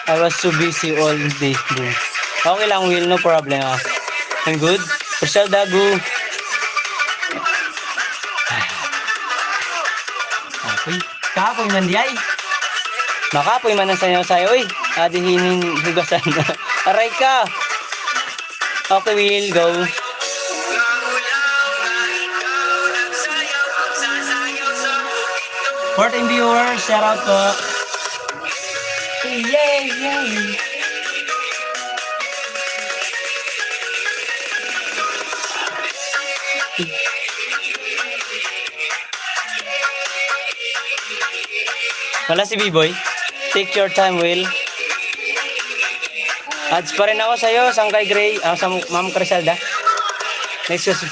I was so busy all day. Okay lang, Will. No problem. I'm good. Rochelle Dagu. Okay. Kapoy man di ay. Makapoy man ang sayo-sayo. Uy. Adihinin hugasan. Aray ka. Okay, Will. Go. 14 viewers. Shout out po. Yay! Yay! Wala si B-Boy. Take your time, Will. Ads pa rin ako sa'yo, Sangkay Gray, sa Ma'am Criselda. Next question.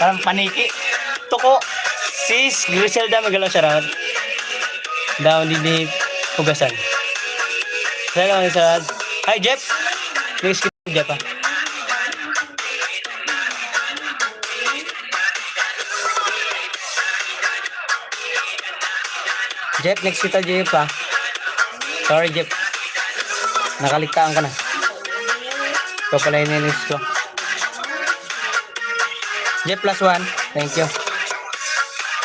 Parang paniki. Tuko. Sis, Griselda, magalaw siya rawad. Down din hugasan. Salamat sa Hi, Jeff. Next kita, Jeff, ha. Jeff, next kita, Jeff, ha. Sorry, Jeff. Nakaligtaan ka na. Ito pala yung next ko. Jeff plus 1. Thank you.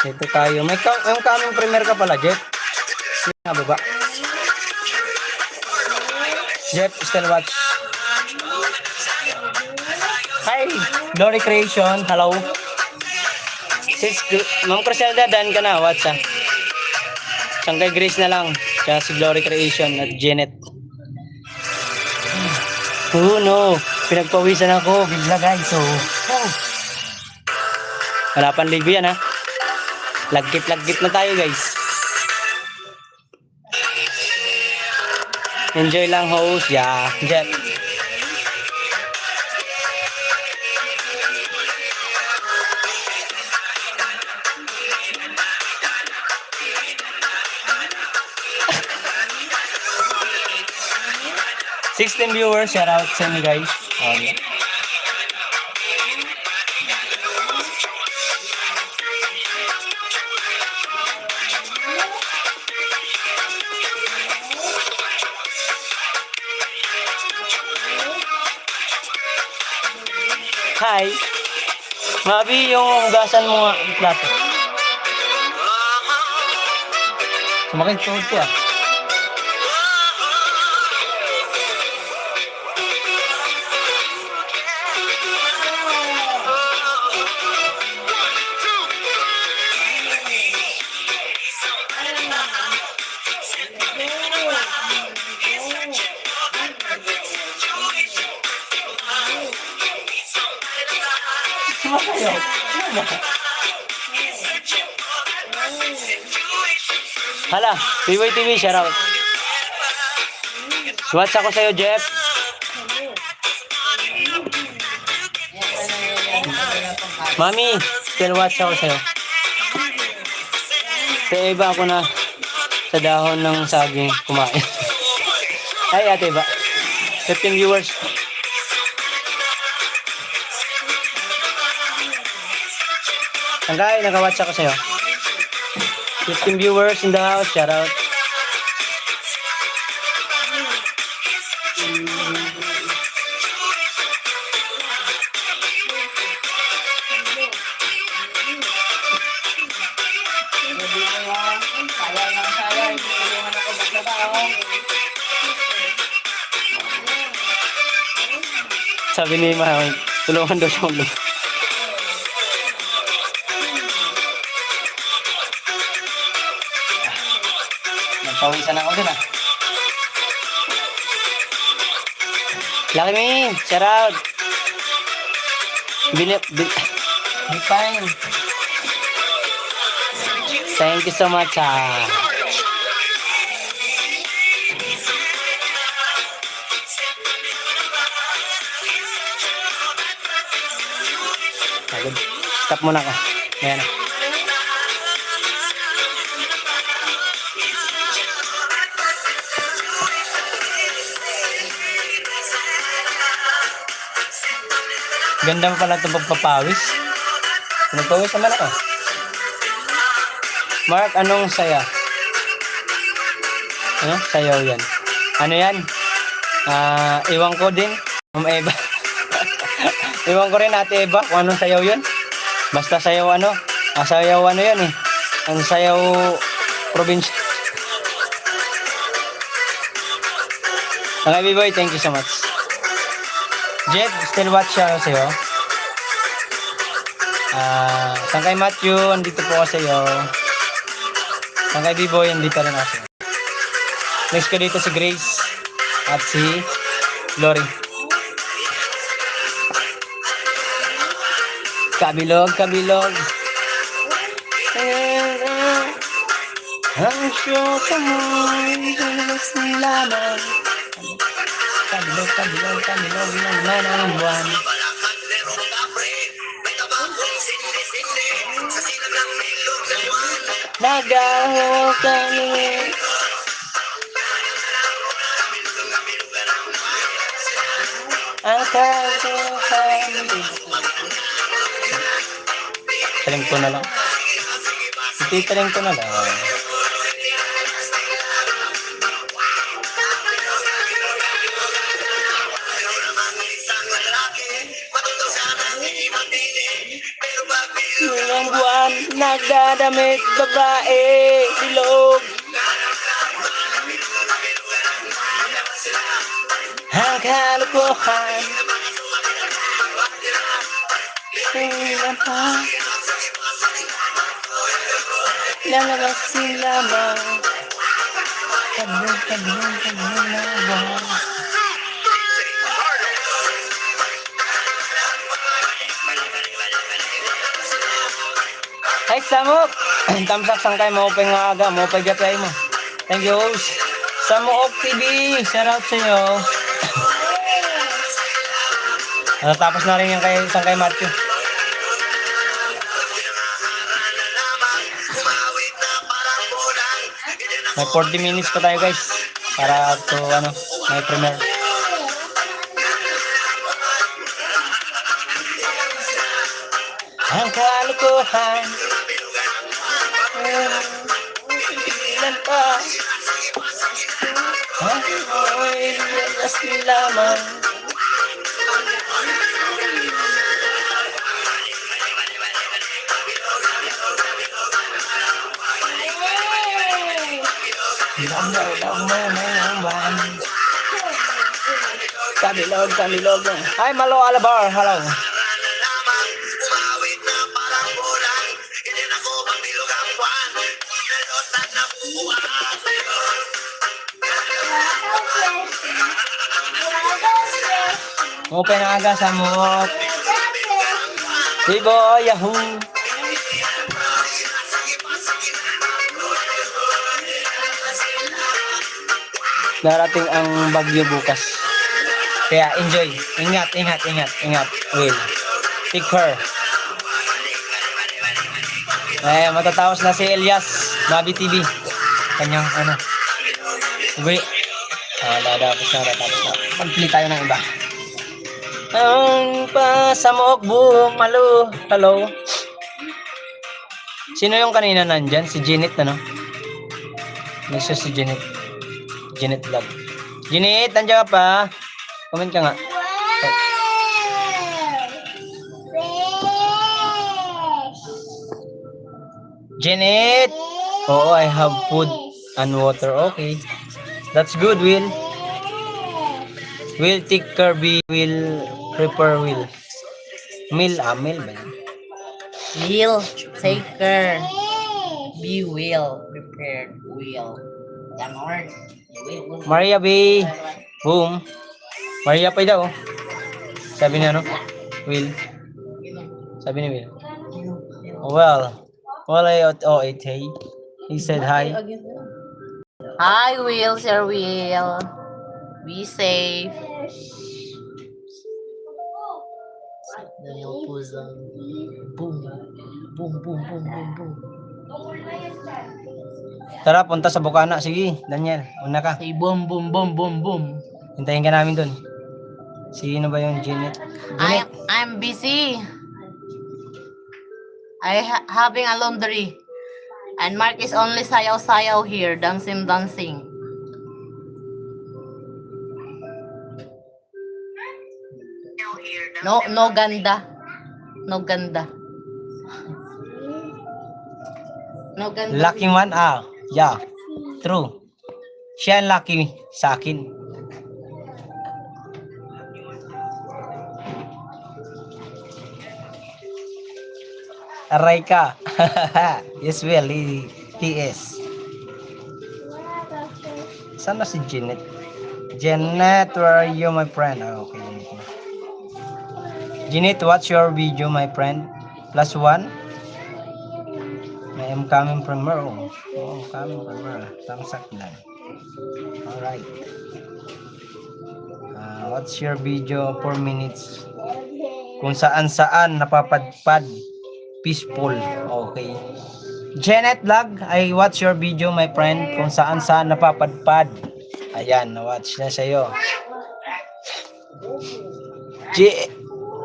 Dito tayo. May coming premier ka pala, Jeff. Nga baba. Jeff, still watch. Hi, Glory Creation. Hello. Sis, Ma'am Criselda, daan ka na. Watch, ha. Sangkay Grace na lang. Kaya si Glory Creation at Janet. Oh, no. Pinagpawisan ako. Bigla, guys. So, wala pang ligo yan, ha. Lagkit na tayo, guys. Enjoy lang, host. Yeah, Jeff. $16 viewers. Shout out sa inyo, guys. Okay. Hi. Mabi, yung hugasan mo nga yung plato. Sumakit tuhod ko, ah. Sumasayaw. Hala, PY TV, shout out. Watch ako sa'yo, Jeff. Mami, still watch ako sa'yo. Kaya iba ako na sa dahon ng saging kumain. Ay, ate ba? 15 viewers. Hanggang naka-watch ako sa'yo. 15 viewers in the house. Shout out. Sabi ni Mahal, tulungan daw siya ulit. Pawisan ako dun ah. Lucky me, shout out. Be fine. Thank you so much ah. Pagod. Stop muna ka. Ayan. Ganda mo pala ito pagpapawis. Pinagpawis naman ako. Mark, anong saya? Ano? Sayaw yan. Ano yan? Iwan ko din. Eva. Iwan ko rin Ate Eva kung anong sayaw yun. Basta sayaw ano. Sayaw ano yan eh. Ang sayaw probinsya. Okay, B-Boy, thank you so much. Jet, still watch siya sa'yo. Tangkay Matthew, andito po ako sa'yo. Tangkay B-Boy, andito rin ako sa'yo. Next ko dito si Grace at si Lori. Kabilog, kabilog. Ang syota mo'y galas ng lamang. Kabilog, kabilog, kabilog naman ang buwan. Nagaho kami. Ang kaguhan. Taling ko na lang. Ititaling ko na lang. Ang buwan, nagdadamit babae, bilog. Ang kalukuhan. Tingnan pa. Lalabasin lamang. Kabilog, kabilog, kabilog na buwan. Hey, Samok! Tamsak sangkay mo pa nga aga, mo pa gapay mo. Thank you, host. Samok TV, shout out sa'yo. Tapos na rin yan kay Sangkay Matthew. May 40 minutes pa tayo guys. Para to ano, may premiere. Ang kalukuhan. Ilan pa? Ay, lalas lamang. Kabilog, kabilog. Hi, Malo Alabar. Hello. Open na aga sa Samok. Ibo, Yahoo. Darating ang bagyo bukas. Kaya enjoy. Ingat, ingat, ingat, ingat. Will. Take care. Matatapos na si Elias. Bobby TV. Kanyang ano. Uwi. Tapos na. Mag-play tayo ng iba. Ang pasamok buong malo. Hello. Sino yung kanina nandyan? Si Janet, ano? Next si Janet. Janet Vlog. Janet, nandiyan ka pa? Comment ka nga. Janet! Oo, I have food and water. Okay. That's good, Will. Will take care, will prepare, will. Meal ba yan? Will take care. Be well prepared. Will. Maria B. Boom. Maria pa daw. Sabi niya, no? Will. Sabi ni Will. Well, hey. He said hi. Hi, Will, Sir Will. Be safe. Daniel Puzang. Boom. Boom, boom, boom, boom, boom. Tara, punta sa Bukana. Sige, Daniel. Una ka. Say boom, boom, boom, boom, boom. Hintayin ka namin dun. Sino ba yung Janet? Janet. I'm busy. Having a laundry. And Mark is only sayaw-sayaw here, dancing. No ganda. No ganda. No ganda. Lucky one? Ah, yeah. True. Siya ang lucky sa akin. Aray ka. Yes, well, he is. Saan na si Janet? Janet, where are you, my friend? Ah, okay. Janet, watch your video, my friend. +1. I am coming from her. Oh, coming from her. Tamsak lang. Alright. Watch your video 4 minutes. Kung saan napapadpad. Peaceful. Okay. Janet Vlog, I watch your video, my friend. Kung saan napapadpad. Ayan, na-watch na sa'yo.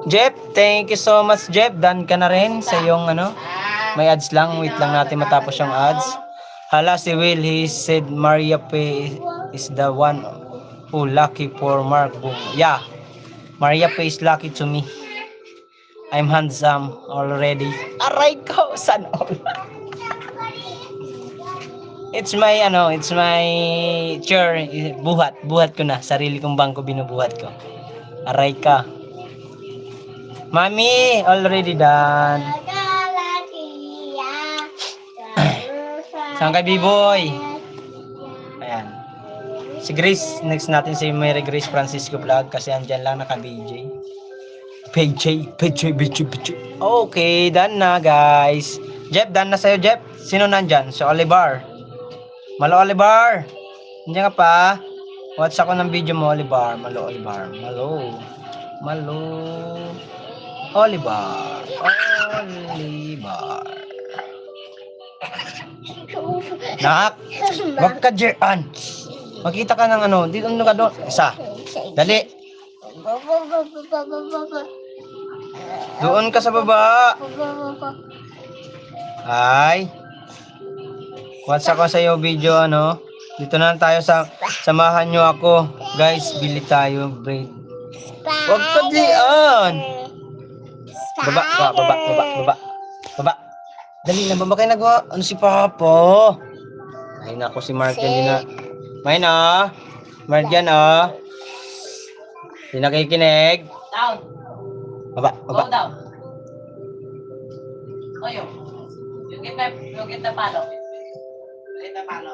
Jeff, thank you so much, Jeff. Done ka na rin sa yung ano. May ads lang. Wait lang natin matapos yung ads. Hala, si Will, he said Maria P is the one who lucky for Mark. Boom. Yeah, Maria P is lucky to me. I'm handsome already. Aray ko, san all. It's my chair. Buhat ko na. Sarili kong bangko binubuhat ko. Aray ka. Mami, already done. Saan kay B-boy? Ayan. Si Grace, next natin si Mary Grace Francisco Vlog kasi andyan lang naka-BJ. PJ. Okay, done na guys. Jeff, done na sa'yo, Jeff. Sino nandyan? Si Oliver. Malo Oliver. Nandiyan ka pa? Watch ako ng video mo, Oliver. Malo Oliver. Oliver. Nak, wag ka dyan. Makita ka ng ano. Dito ka doon. Isa. Dali. Doon ka sa baba. Ay. Watch ako sa iyo video ano. Dito na lang tayo samahan nyo ako. Guys, bili tayo bread. Wag ka diyan. Baba. Dali na, baba kayo nagawa. Ano si Papa? Ay nako si Mark yan na. May na. Mark yan Hindi nakikinig. Down. Baba. Go down. Oyo. You get the palo. Get the palo.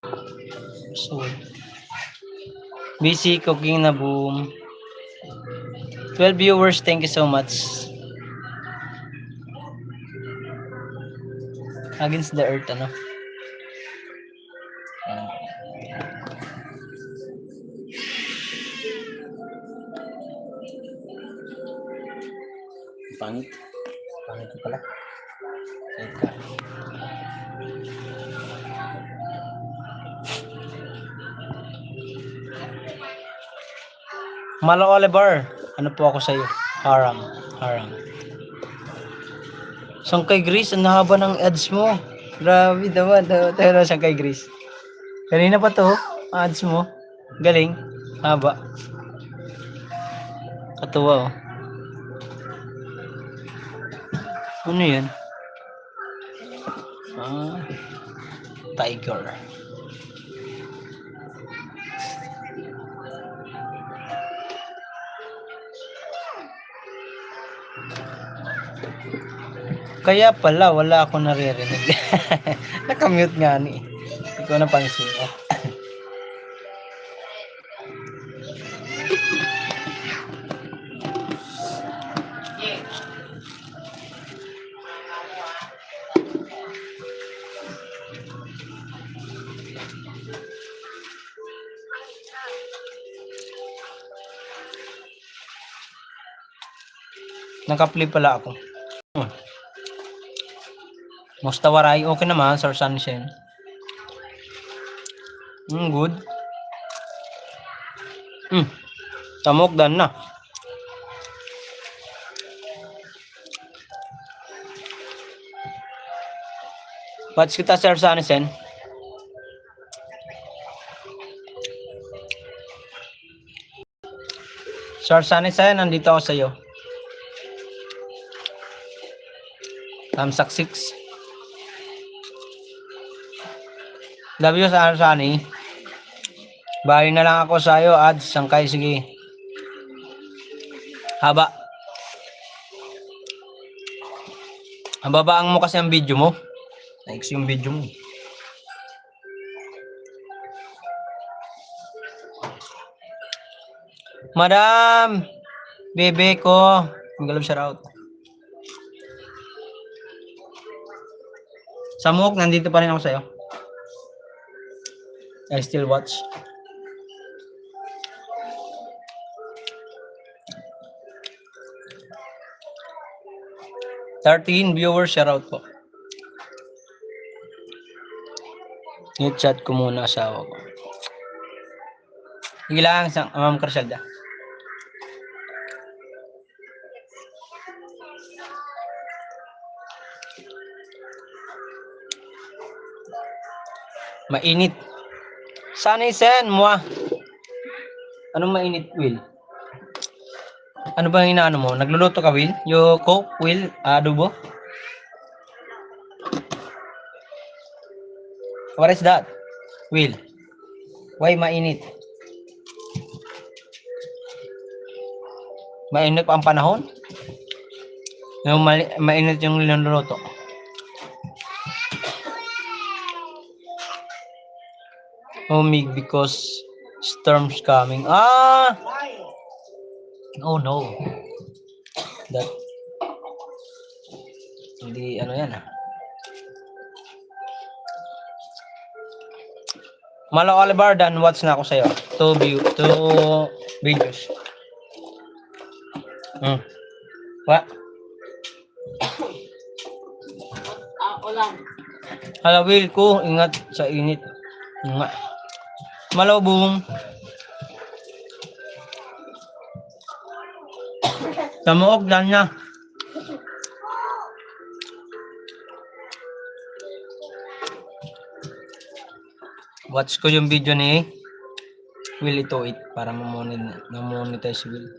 So, busy cooking na boom. 12 viewers, thank you so much. Against the earth, ano? Pangit. Pangit ko pala. Teka. Malo Oliver, ano po ako sa iyo? Harang, harang. Sang kay Grace, ang haba ng ads mo. Grabe naman, tayo sang kay Grace. Kanina pa to, ads mo. Galing, haba. Katuwa oh. Ano yan? Tiger. Kaya pala, wala ako naririnig. Nakamute nga ni. Hindi ko napansin. Nakapli pala ako. Mustawaray, okay naman, Sir Sunshine. Good. Tamok dan na. Watch kita, Sir Sunshine. Sir Sunshine, nandito ako sa iyo. Tamsak 6. Love you, Sir Sunny. Bali na lang ako sa iyo, ads, sangkay, sige. Haba. Babaan mo kasi ang video mo. Likes yung video mo. Madam, bebe ko. Magalam shout out. Samok, nandito pa rin ako sa'yo. I still watch. $13 viewers, shout out po. I-chat ko muna asawa ko. Sige lang, Ma'am Carselda. Mainit. Sana isen mo. Anong mainit, Will? Ano ba yung inaano mo? Nagluluto ka, Will? Yung coke, Will? Adobo? What is that? Will? Why mainit? Mainit pa ang panahon? Yung mainit yung niluluto. Humig because storm's coming. Ah! Oh no. That. Hindi, ano yan ah. Malo Oliver, dan watch na ako sa'yo. 2 videos. What? Ulan. Hala, Will ko, ingat sa init. Nga. Malo, boom. Tamuog lang niya. Watch ko yung video ni Will ito para ma-monetize Will.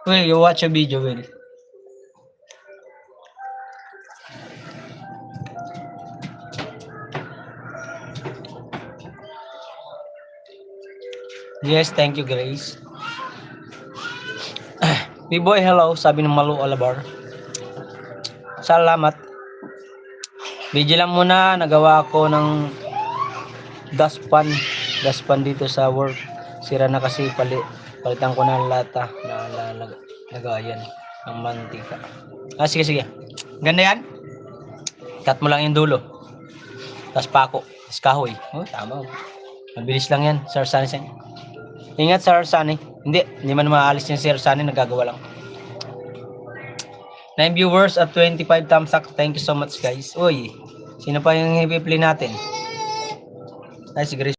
Will, you watch a video, Will. Yes, thank you, Grace. B-boy, hello, sabi ng Malu Alabar. Salamat. Video lang muna, nagawa ako ng dustpan dito sa work. Sira na kasi palitan ko na lata na lagayan ng mantika. Sige, sige. Ganda yan. Cut mo lang yung dulo. Tapos pako. Tapos kahoy. Oh, tama. Mabilis lang yan, Sir Sunny. Ingat, Sir Sunny. Hindi man maalis yung Sir Sunny, nagagawa lang. 9 viewers at 25 thumbs up. Thank you so much, guys. Uy, sino pa yung i-play natin? Ay, si Grace.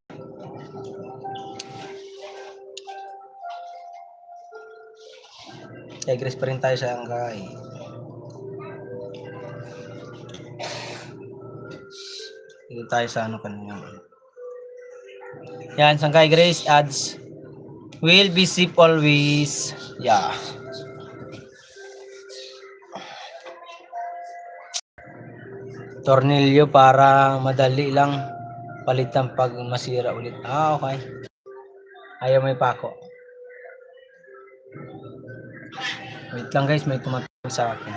Kay Grace pa rin tayo sa angkay. Dito tayo sa ano kanina. Yan, sangkay Grace ads. Will be safe always. Yeah. Tornilyo para madali lang palitan pag masira ulit. Okay. Ayaw may pako. Wait lang guys, may tumatawag sa akin.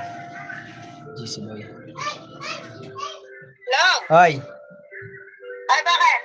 GC boy. Hello? Hoy. Ay, bakit?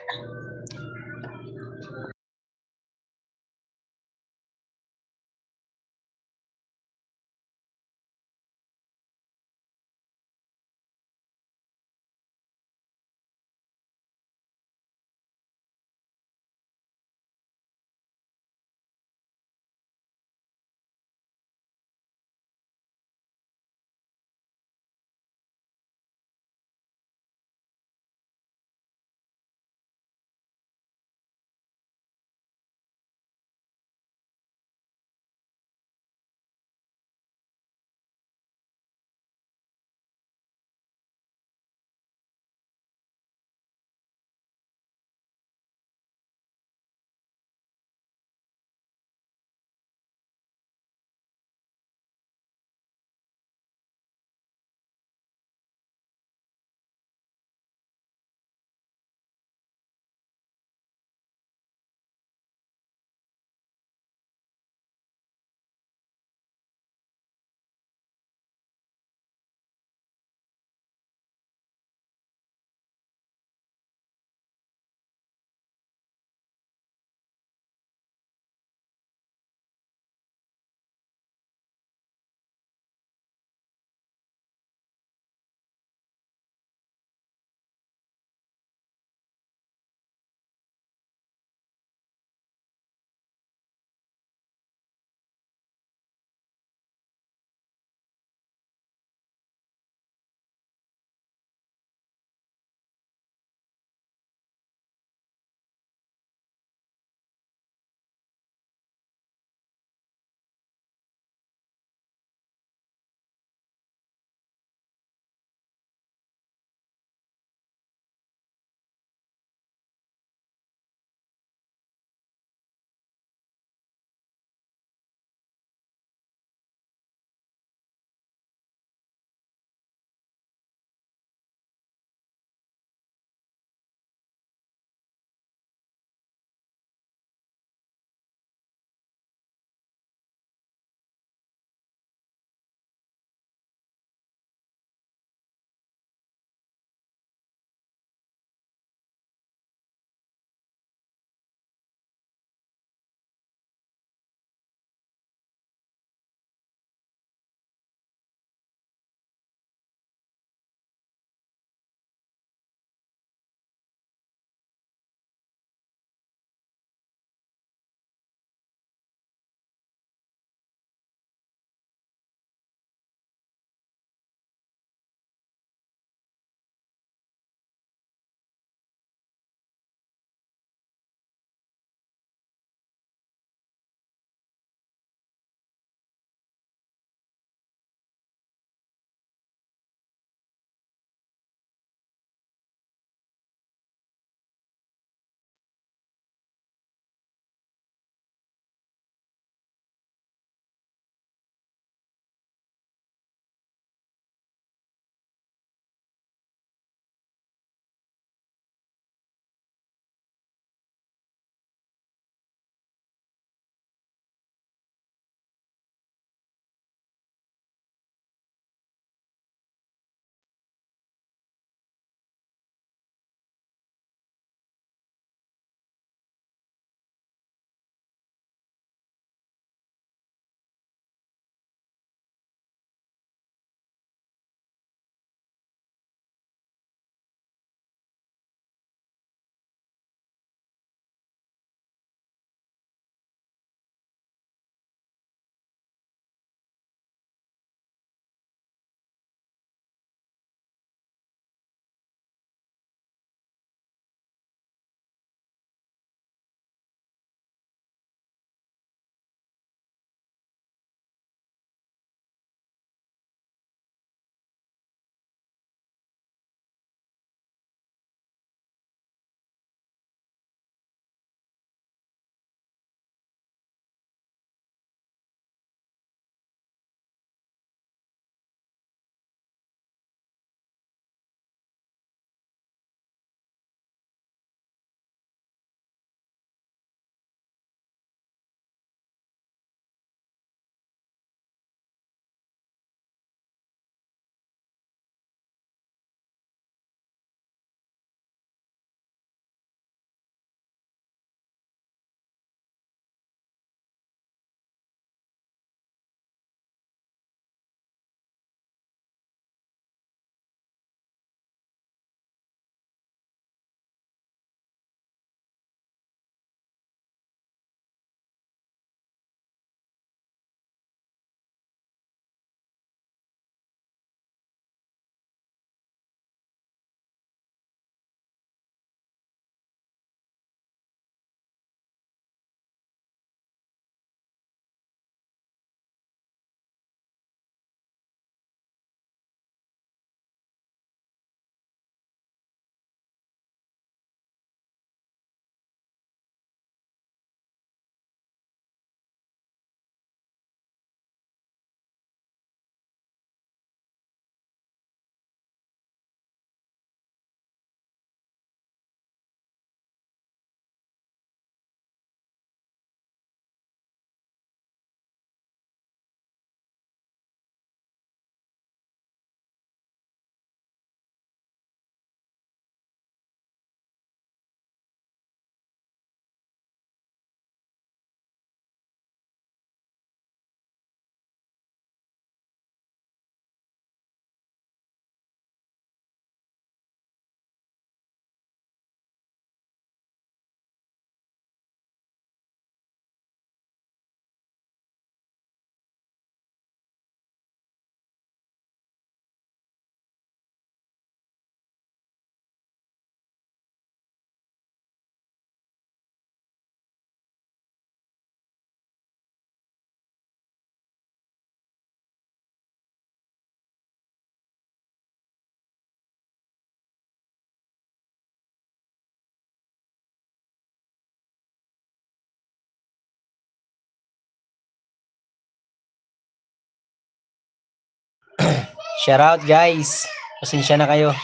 Shout out guys. Pasensya na kayo.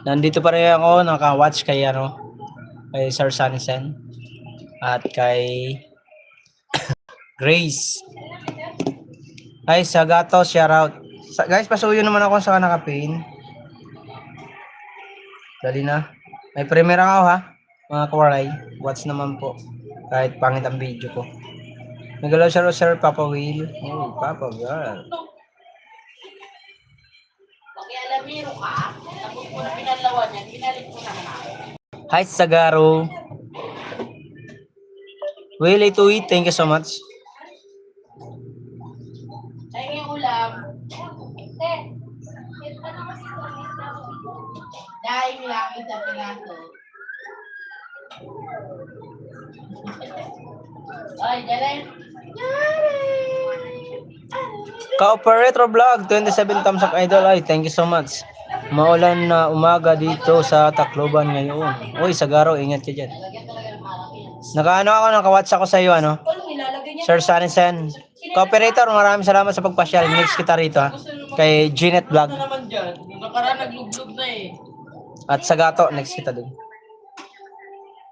Nandito pa rin ako, naka-watch kay kay Sir Sanisen at kay Grace. Ay, Sagato, shout out. Guys, pasuyo naman ako sa naka-pin. Dali na. May premiere ako ha, mga kawaray. Watch naman po. Kahit pangit ang video ko. Nagalaw siya Sir Papa Will. Oh, Papa God. Pakialamiro ka, tapos ko na pinalawan yan, pinalit ko naman ako. Hi, Sagaro. Will, Ituit, thank you so much. Ay, yung ulam, daing lang, isang pinaso. Ay, Jaren. Ka-operator vlog, 27 thumbs up idol. Ay, thank you so much. Maulan na umaga dito sa Tacloban ngayon. Uy, Sagaro, ingat ka dyan. Naka-ano ako, naka-watch ako sa iyo, Sir Sanisen. Ka-operator, maraming salamat sa pagpasyal. Next kita rito, ha. Kay Jeanette Vlog. Ano naman dyan? Yung nakaraan naglublog na eh. At Sagato, next kita dun.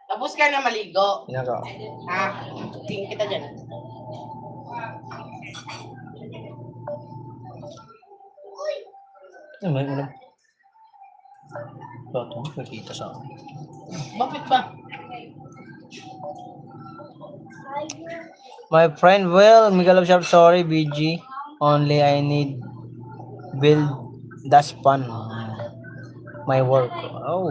Tapos ka na maligo. Yan ako. Ha? Tingin kita dyan. Ay, may ulam. Ito, nakikita sa akin. Bakit ba? My friend Will, Miguel Sharp, sorry, BG. Only I need build dash pan. My work. Oh.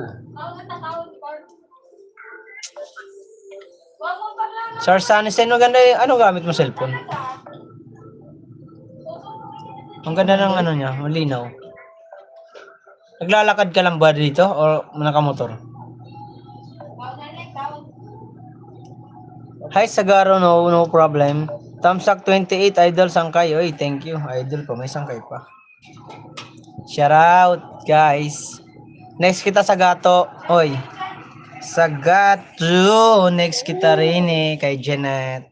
Sir Sanisen, maganda yung, ano gamit mo cellphone? Ang ganda ng ano niya, malinaw. Naglalakad ka lang ba dito o nakamotor? Hi Sagaro, no problem. Thumbsuck 28 idol sangkay. Oy, thank you. Idol ko, may sangkay pa. Shout out, guys. Next kita Sagato. Oy. Sagato. Next kita rin kay Janet.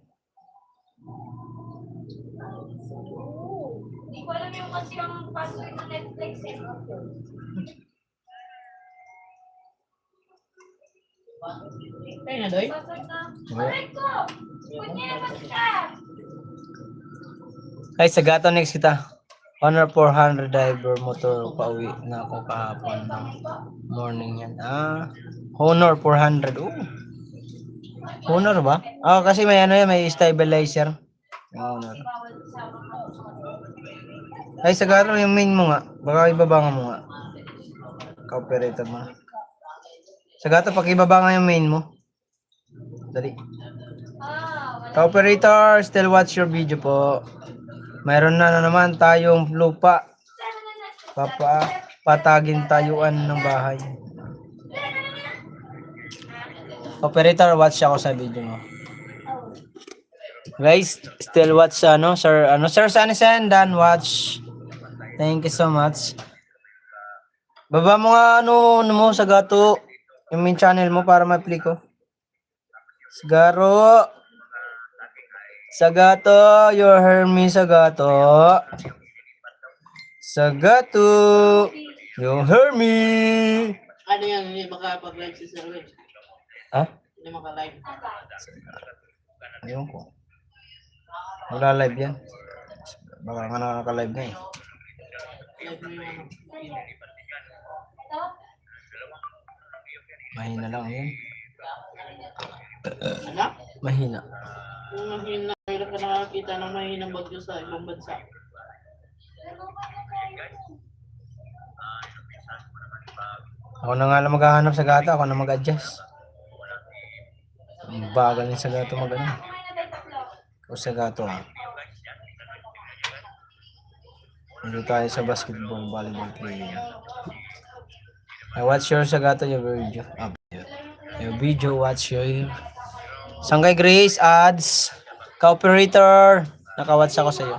Hindi ko alam yung kasi yung password ng Netflix eh. Kaya na, Doy? Password na. Correct ko! Kunyamas ka! Ay, Sagato next kita. Honor 400 driver motor pauwi na ako kahapon ng morning yan. Honor 400. Oh. Honor ba? Kasi may ano yan, may stabilizer. Honor. Ay, Sagato yung main mo nga. Baka ibaba mo nga. Ka-operator mo. Sagato, pakibaba nga yung main mo. Dali. Ka-operator, still watch your video po. Mayroon na naman tayong lupa. Patagin tayuan ng bahay. Operator, watch ako sa video mo. Guys, still watch Sir Sanisen, dan watch. Thank you so much. Baba mo nga mo Sagato, yung main channel mo para ma-play ko. Sagaro. Sagato, you heard me, Sagato. Sagato, you heard me. Ano yan? Hindi makapag-live si Sir Will. Ha? Hindi maka-live. Ayun ko. Wala live yan. Baka nga nakaka-live na eh. Live mo yung ano. Mahina lang yun. Ano? Mahina. Yung mahina, hirap ka nakakita ng mahinang bagyo sa ibang bansa. Ako na nga lang maghahanap sa gato. Ako na mag-adjust. Ang bagal din sa gato mag-ano. O sa gato ha. Hindi tayo sa basketball, volleyball player. I watch your Sagato, your video. Your video, watch your... Sanggay Grace, ads. Ka-operator. Naka-watch ako sa iyo.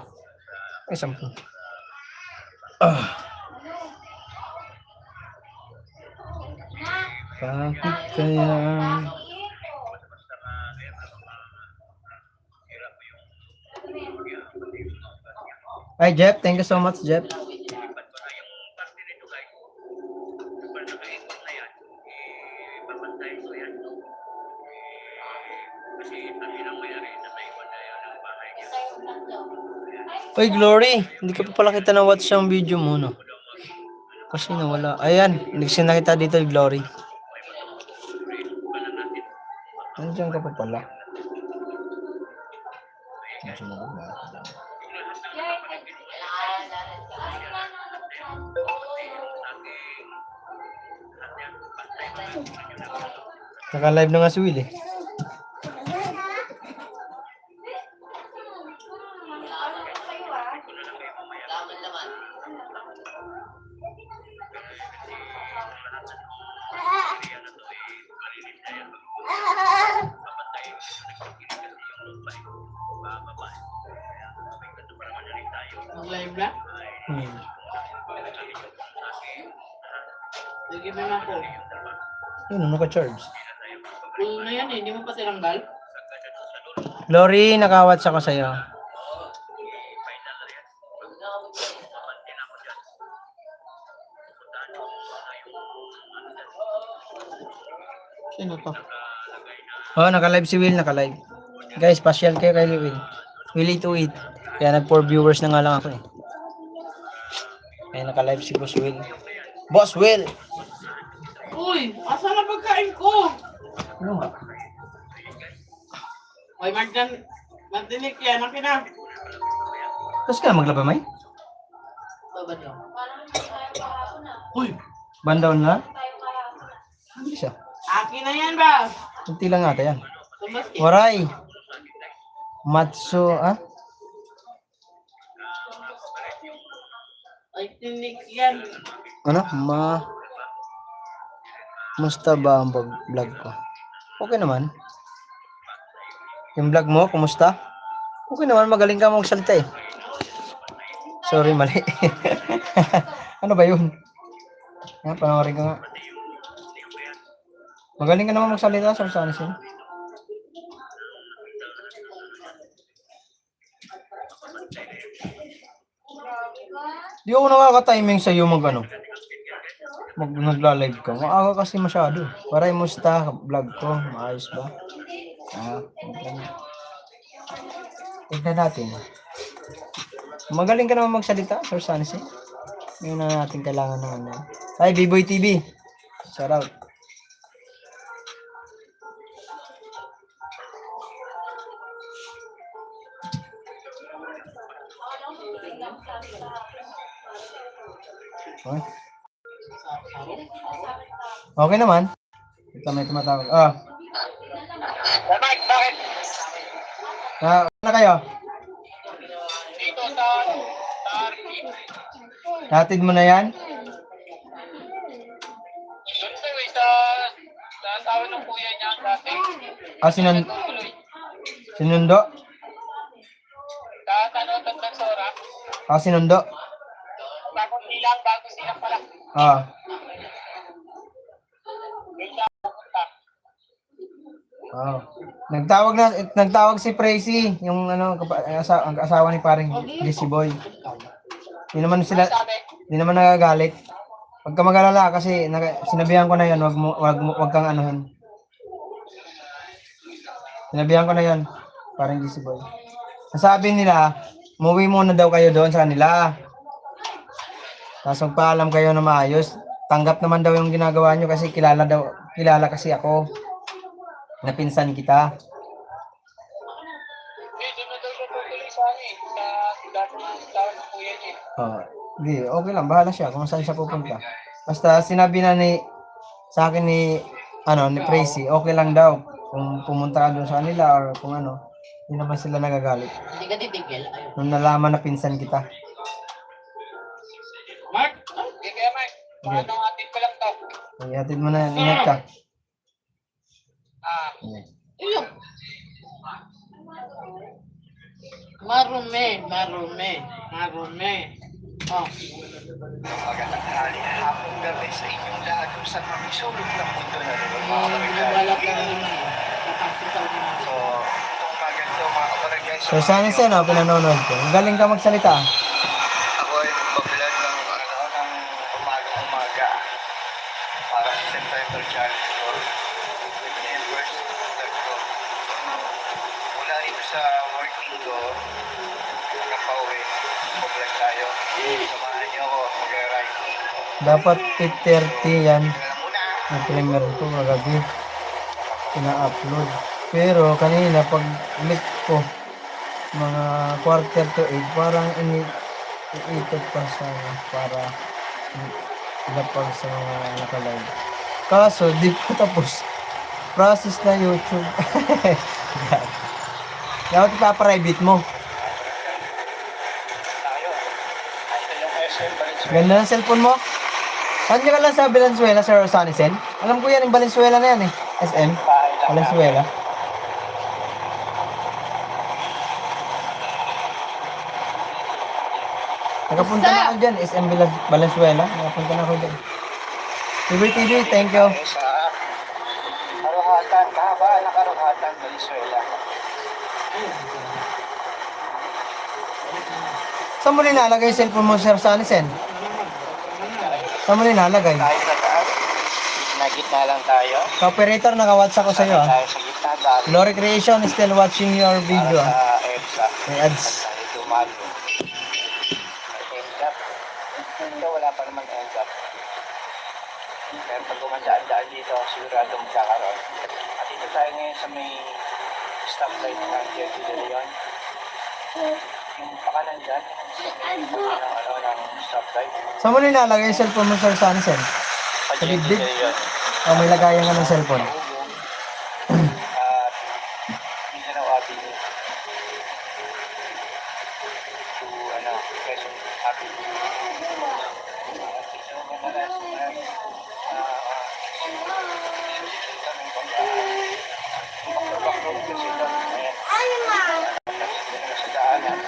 Ay, 10. Bakit kaya... Hi, Jeff. Thank you so much, Jeff. Uy, Glory. Hindi ka pa pala kita na-watch yung video mo, no? Kasi nawala. Ayan, nagsin na kita dito, Glory. Nandiyan ka pa pala. Naka-live na nga si Will eh. Mag-live na? Sige mo na po. Yun, naka-charge. Full na yan eh, hindi mo pa tinanggal? Glory, nakawatch ako sa'yo. Sino to? Oh, naka-live si Will, naka-live. Guys, pasyal kayo kay Will. Will to eat. Kaya nag-4 viewers na nga lang ako eh. Kaya naka-live si Boss Will. Boss Will! Uy! Asan na pagkain ko? Ano nga? Uy, Martinik yan. Akin na. Tapos ka maglaba, May? Baba daw. Parang hindi tayo kahapon na. Uy! Bandaw na? Tayo kahapon na. Ano siya? Akin na yan ba? Kunti lang ata yan. Tumaski. Waray! Matsu, ah? Ay, tinik yan. Ano? Musta ba ang vlog ko? Okay naman. Yung vlog mo, kumusta? Okay naman, magaling ka magsalita eh. Sorry, mali. Ano ba yun? Yan, panoorin ka nga. Magaling ka naman magsalita, Sir Sanison. Di ako nakaka-timing sa iyo nagla-live ka. Maaga kasi masyado. Paray, musta vlog ko? Maayos ba? Tignan natin. Magaling ka naman magsalita, Sir Sanison. Yun na natin kailangan ng ano. Hi, B-Boy TV. Shout out. Okay. Okay naman. Ito may tumatawag. Mike, bakit? Na kayo? Dito sa RP. Hatid mo na yan? Doon po eh, sa asawa ng kuya niya dati. Tuloy. Sinundo? Sa Tandang Sora. Sinundo? Bago silang pala. Nagtawag si Tracy, yung ang asawa ni paring Jesse Boy. Hindi naman nagagalit. Huwag ka mag-alala kasi sinabihan ko na 'yon, wag kang anuhin. Sinabihan ko na 'yon, paring Jesse Boy. Sabi nila, umuwi muna daw kayo doon sa kanila. Tapos magpaalam kayo na maayos. Tanggap naman daw yung ginagawa nyo kasi kilala kasi ako. Napinsan kita. Doon na daw siya tutuloy sa akin. Sa dati ng asawa ng kuya niya. Hindi, okay lang. Bahala siya kung saan siya pupunta. Basta sinabi na sa akin ni Tracy, okay lang daw. Kung pumunta ka doon sa kanila or kung ano. Hindi naman sila nagagalit. Hindi ka titigil. Nung nalaman na pinsan kita. Mark? Kaya Mark, paano atin ko lang to? Ihatid mo na, ingat ka. Ayun. Marumi. Oh. Magandang hapon gabi sa inyong lahat kung saan mamisulog ng mundo na rin. Binabalak na rin naman. Nakapsisaw din ako. So, itong mga ganito mga kabarangay. So, sana pinanonood ko. Ang galing ka magsalita. para sa September Challenge ko. First vlog ko. Mula rito sa working ko, hanggang pauwi, mag-vlog tayo. Samahan niyo ako, mag-ride. Dapat 8:30 yan. Alam mo na. Ang primer ko kagabi. Ina-upload. Pero kanina pag ulit ko, mga 7:45, parang iikot pa sa para ilapag sa mga nakalive. Kaso, di ko tapos. Process na YouTube. Dapat ipaprivate mo. Tayo. Ito yung SM Valenzuela. Ganda ng cellphone mo. Saan ka lang sa Valenzuela, Sir Sanisen? Alam ko yan, yung Valenzuela na yan eh. SM. Valenzuela. Nakapunta na ako dyan, SM Valenzuela. Nakapunta na ako dyan. TV, thank you. Tayo sa Karuhatan, kahabaan ng Karuhatan, Valenzuela. Saan mo nilalagay yung cellphone mo, Sir Sanisen? Saan mo nilalagay? Tayo sa taas. Gitna lang tayo. Ka-operator, naka-watch ako sa'yo ah. Tayo sa gitna dahil Glory Creation is still watching your video ah. sa EDSA. May ads. Tayo dumalo. May EDSA. Ito wala pa naman EDSA. Pero pag gumandaan-daan dito, sigurado magkakaroon. At dito tayo ngayon sa may stoplight ng Diego de Leon. Yung pakanan dyan, ng stoplight. Saan mo nilalagay yung cellphone mo, Sir Sanisen? Sa Sa Diego dibdib? de Leon. O may lagayan ka ng cellphone? At Mindanao Avenue to Quezon Avenue. So, madalas backroad kasi doon. Ayan. Sa daanan.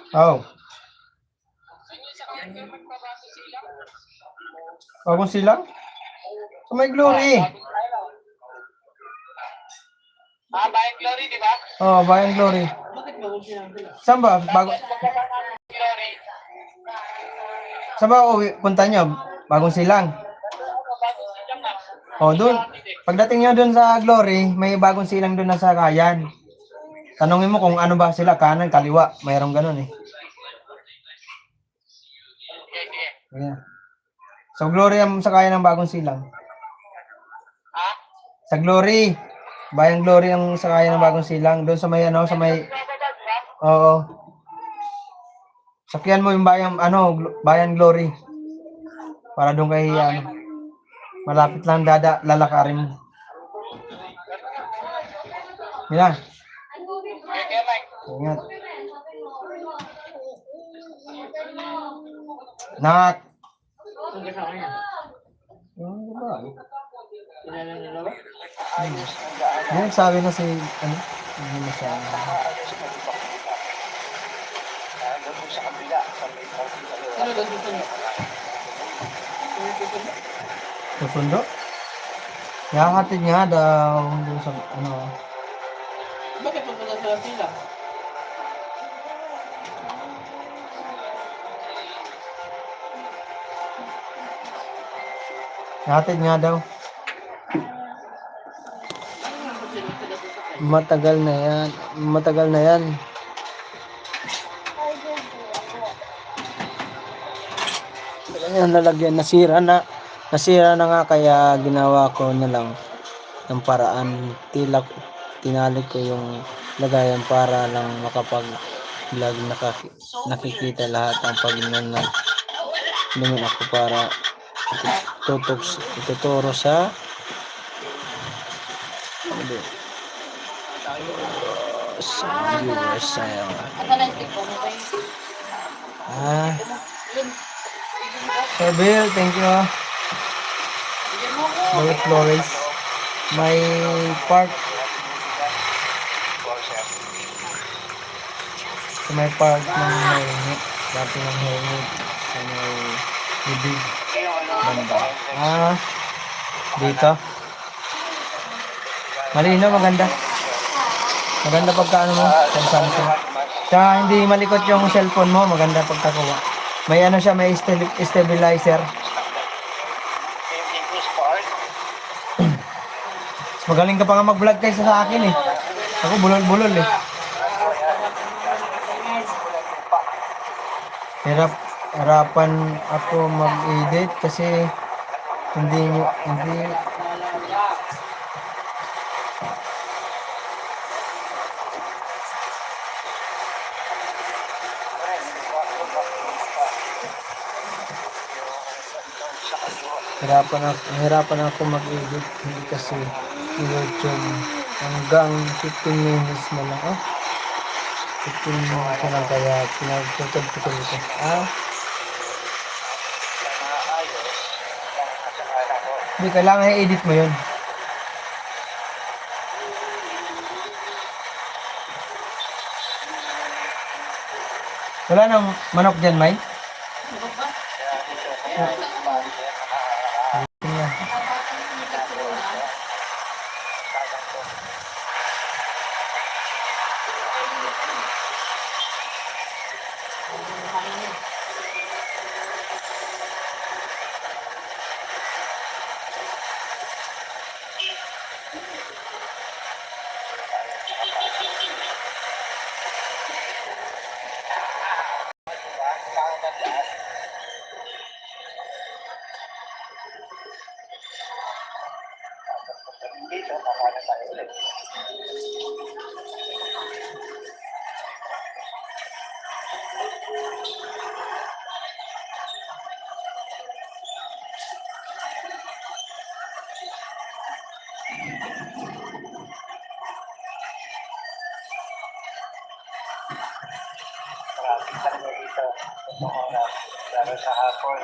Oh. Bagong silang? Sa may Glory. Bayan Glory, di ba? Oh, Bayan Glory. Saan ba? Saan ba punta nyo? Bagong silang. Oh, doon. Pagdating nyo doon sa Glory, may bagong silang doon na sa Kayan. Tanungin mo kung ano ba sila, kanan, kaliwa. Mayroong ganun eh. Yeah. So, Glory ang sa Kayan ng bagong silang. Sa Glory. Bayang Glory ang sa Kayan ng bagong silang. Doon sa may sa may... Oo. Sakyan mo yung Bayan Glory. Para doon kay malapit lang lalakarin mo. Mira. Ingat. Nak. Ano ba? Yan sabi na si hindi masyado. Doon sa kabila, sa may parking. Susundo? Nakahatid nga daw doon sa Bakit pupunta sa sila? Nakahatid nga daw. Matagal na yan. Matagal na yan. Yan nalagyan. Nasira na nga kaya ginawa ko na lang ng paraan. Tinalik ko yung lagayan para lang makapag-vlog nakikita lahat ang pag-nanag. Namin ako para ituturo sa viewers sa'yo. Asa na yung stick ko? Sir Bill, thank you. Balik Flores. May park. Sa may park ng helmet. Dati ng helmet. Sa may bibig. Banda. Dito. Malino, maganda. Maganda pagka ano mo, kung Samsung. Tsaka hindi malikot yung cellphone mo, maganda pagkakuha. May ano siya, may stabilizer. Yung English part, Mas magaling ka pa nga mag-vlog kaysa sa akin eh. Ako bulol-bulol eh. Harapan ako mag-edit kasi hindi hirapan ako mag-edit hindi kasi YouTube hanggang 15 minutes na lang. 15 minutes na lang kaya pinagputol-putol ko. Hindi, kailangan i-edit mo yun. Wala nang manok dyan, May? dito, kakanan tayo ulit. Traffic talaga dito. Itong oras. Lalo sa hapon.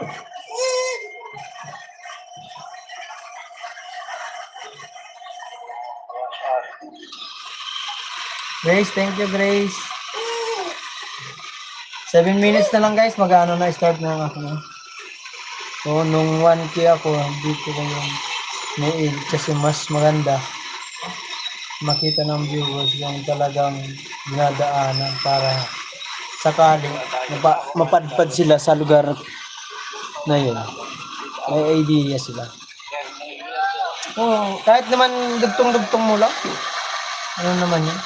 Grace, thank you, Grace. 7 minutes na lang guys, mag-ano na, start na ako. So, nung 1K ako, dito ko yung may kasi mas maganda makita ng viewers yung talagang dinadaanan para sakali mapadpad sila sa lugar na yun. May idea sila. Oh, kahit naman dugtong-dugtong mo lang. Ano naman yun?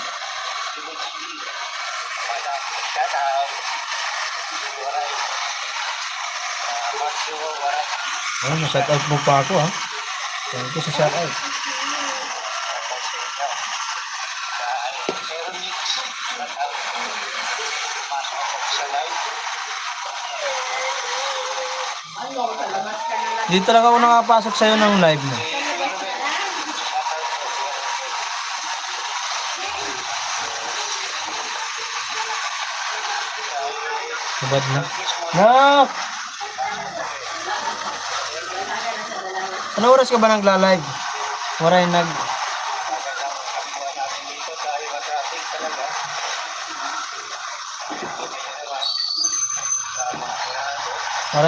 Oh, na-shout out mo pa ako ha. Thank you sa shout out. Dito lang ako nakapasok sa'yo ng live mo. Sabad na. Nak! Ano oras ka ba nagla-live? Waray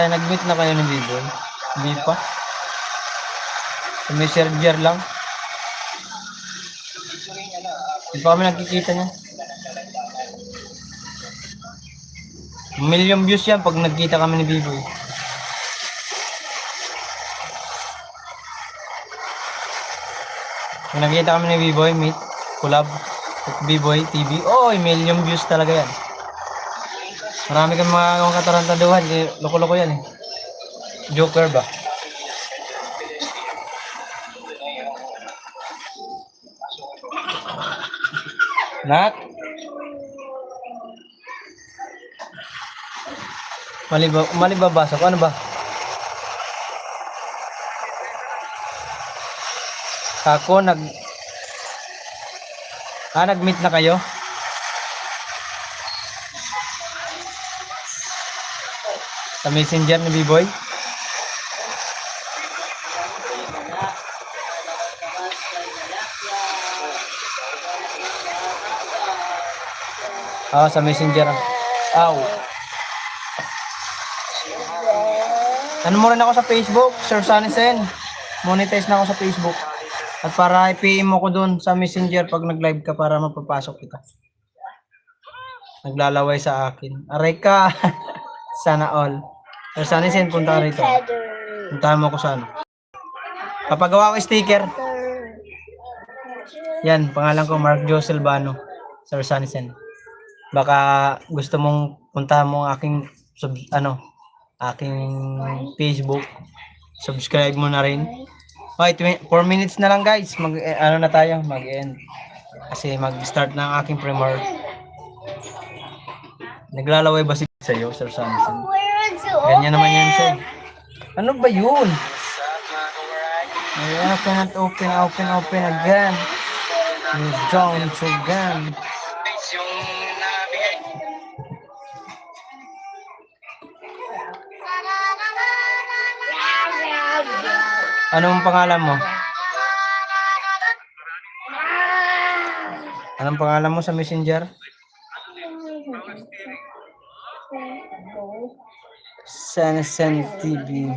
nag-meet na kayo ni Biboy? Hindi pa? May server lang? Hindi pa kami nagkikita niya. Million views yan pag nagkita kami ni Biboy. Kung nakita kami ni B-Boy, meet, collab, B-Boy TV, million views talaga yan. Marami kang mga katarantaduhan, loko-loko yan eh. Joker ba? Nak? Mali ba basa ko? Ano ba? Ako nag-meet na kayo? Sa messenger ni B-Boy? Sa messenger. Ano mo rin ako sa Facebook, Sir Sanisen. Monetize na ako sa Facebook. At para i-PM mo ko doon sa Messenger pag nag-live ka para mapapasok kita. Naglalaway sa akin. Aray ka. Sana all. Pero sana send punta ka rito. Puntahan mo ko sana. Papagawa ko sticker. Yan, pangalan ko Mark Joe Silvano. Sir Sanisen. Baka gusto mong puntahan mo ang aking aking Facebook. Subscribe mo na rin. Okay, 4 minutes na lang guys. Na tayo, mag-end. Kasi mag-start na ang aking premiere. Naglalaway ba sa'yo, Sir Samson? Ganyan naman yan siya. Ano ba yun? I cannot open again. You don't again. Anong pangalan mo? Anong pangalan mo sa Messenger? Sanisen TV.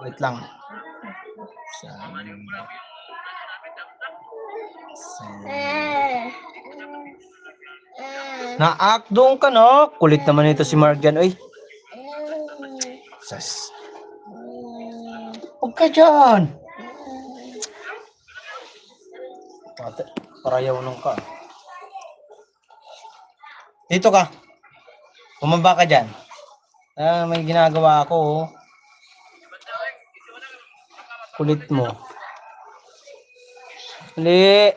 Wait lang. Naakdong ka no? Kulit naman ito si Mark dyan. Uy. Sas. Huwag ka dyan. Parayaw nung ka. Dito ka. Bumaba ka dyan. May ginagawa ako. Oh. Kulit mo. Uli.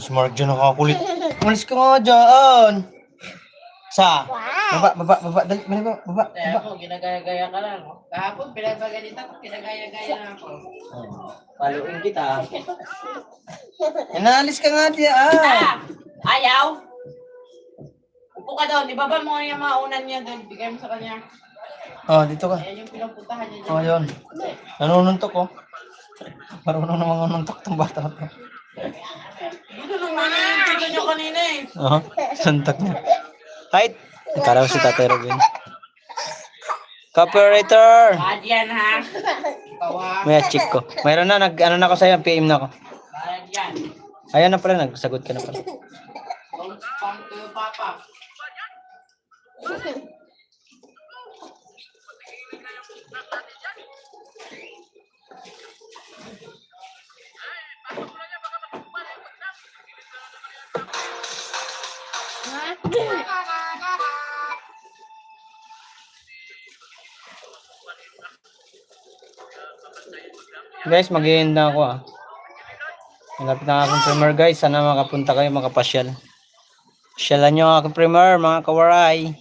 Si Mark dyan nakakulit. Umalis ka nga dyan. Baba. Dali, baba. Kaya ako, ginagaya-gaya ka lang. Kahapon, pinagpagalitan ko, ginagaya-gaya na ako. Paluin kita. Naalis ka nga dyan. Ayaw! Upo ka doon. Ibaba mo yung mga unan niya doon. Bigay mo sa kanya. Dito ka. Ayan yung pinupuntahan niya dyan. Yun. Nanununtok ko. Marunong na mga nuntok tong bata to. Dito naman yung chika niya kanina eh. Suntok niya. Height. Nakaraw si Tatay Robin. Copywriter. Bad yan ha. May check ko. Mayroon na. Ano na ako sa'yo. PM na ako. Bad yan. Ayan na pala. Nagsagot ka na pala. Don't spam to your papa. Guys, mag-i-end na ako Malapit na akong premiere guys. Sana makapunta kayo, makapasyal. Pasyalan nyo ang aking premiere, mga kawaray.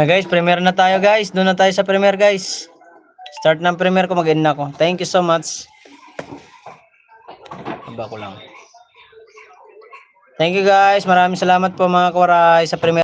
Guys, premiere na tayo guys. Doon na tayo sa premiere guys. Start ng premiere ko, mag-end na ako. Thank you so much. Iba ko lang. Thank you guys. Maraming salamat po mga kawaray sa premiere.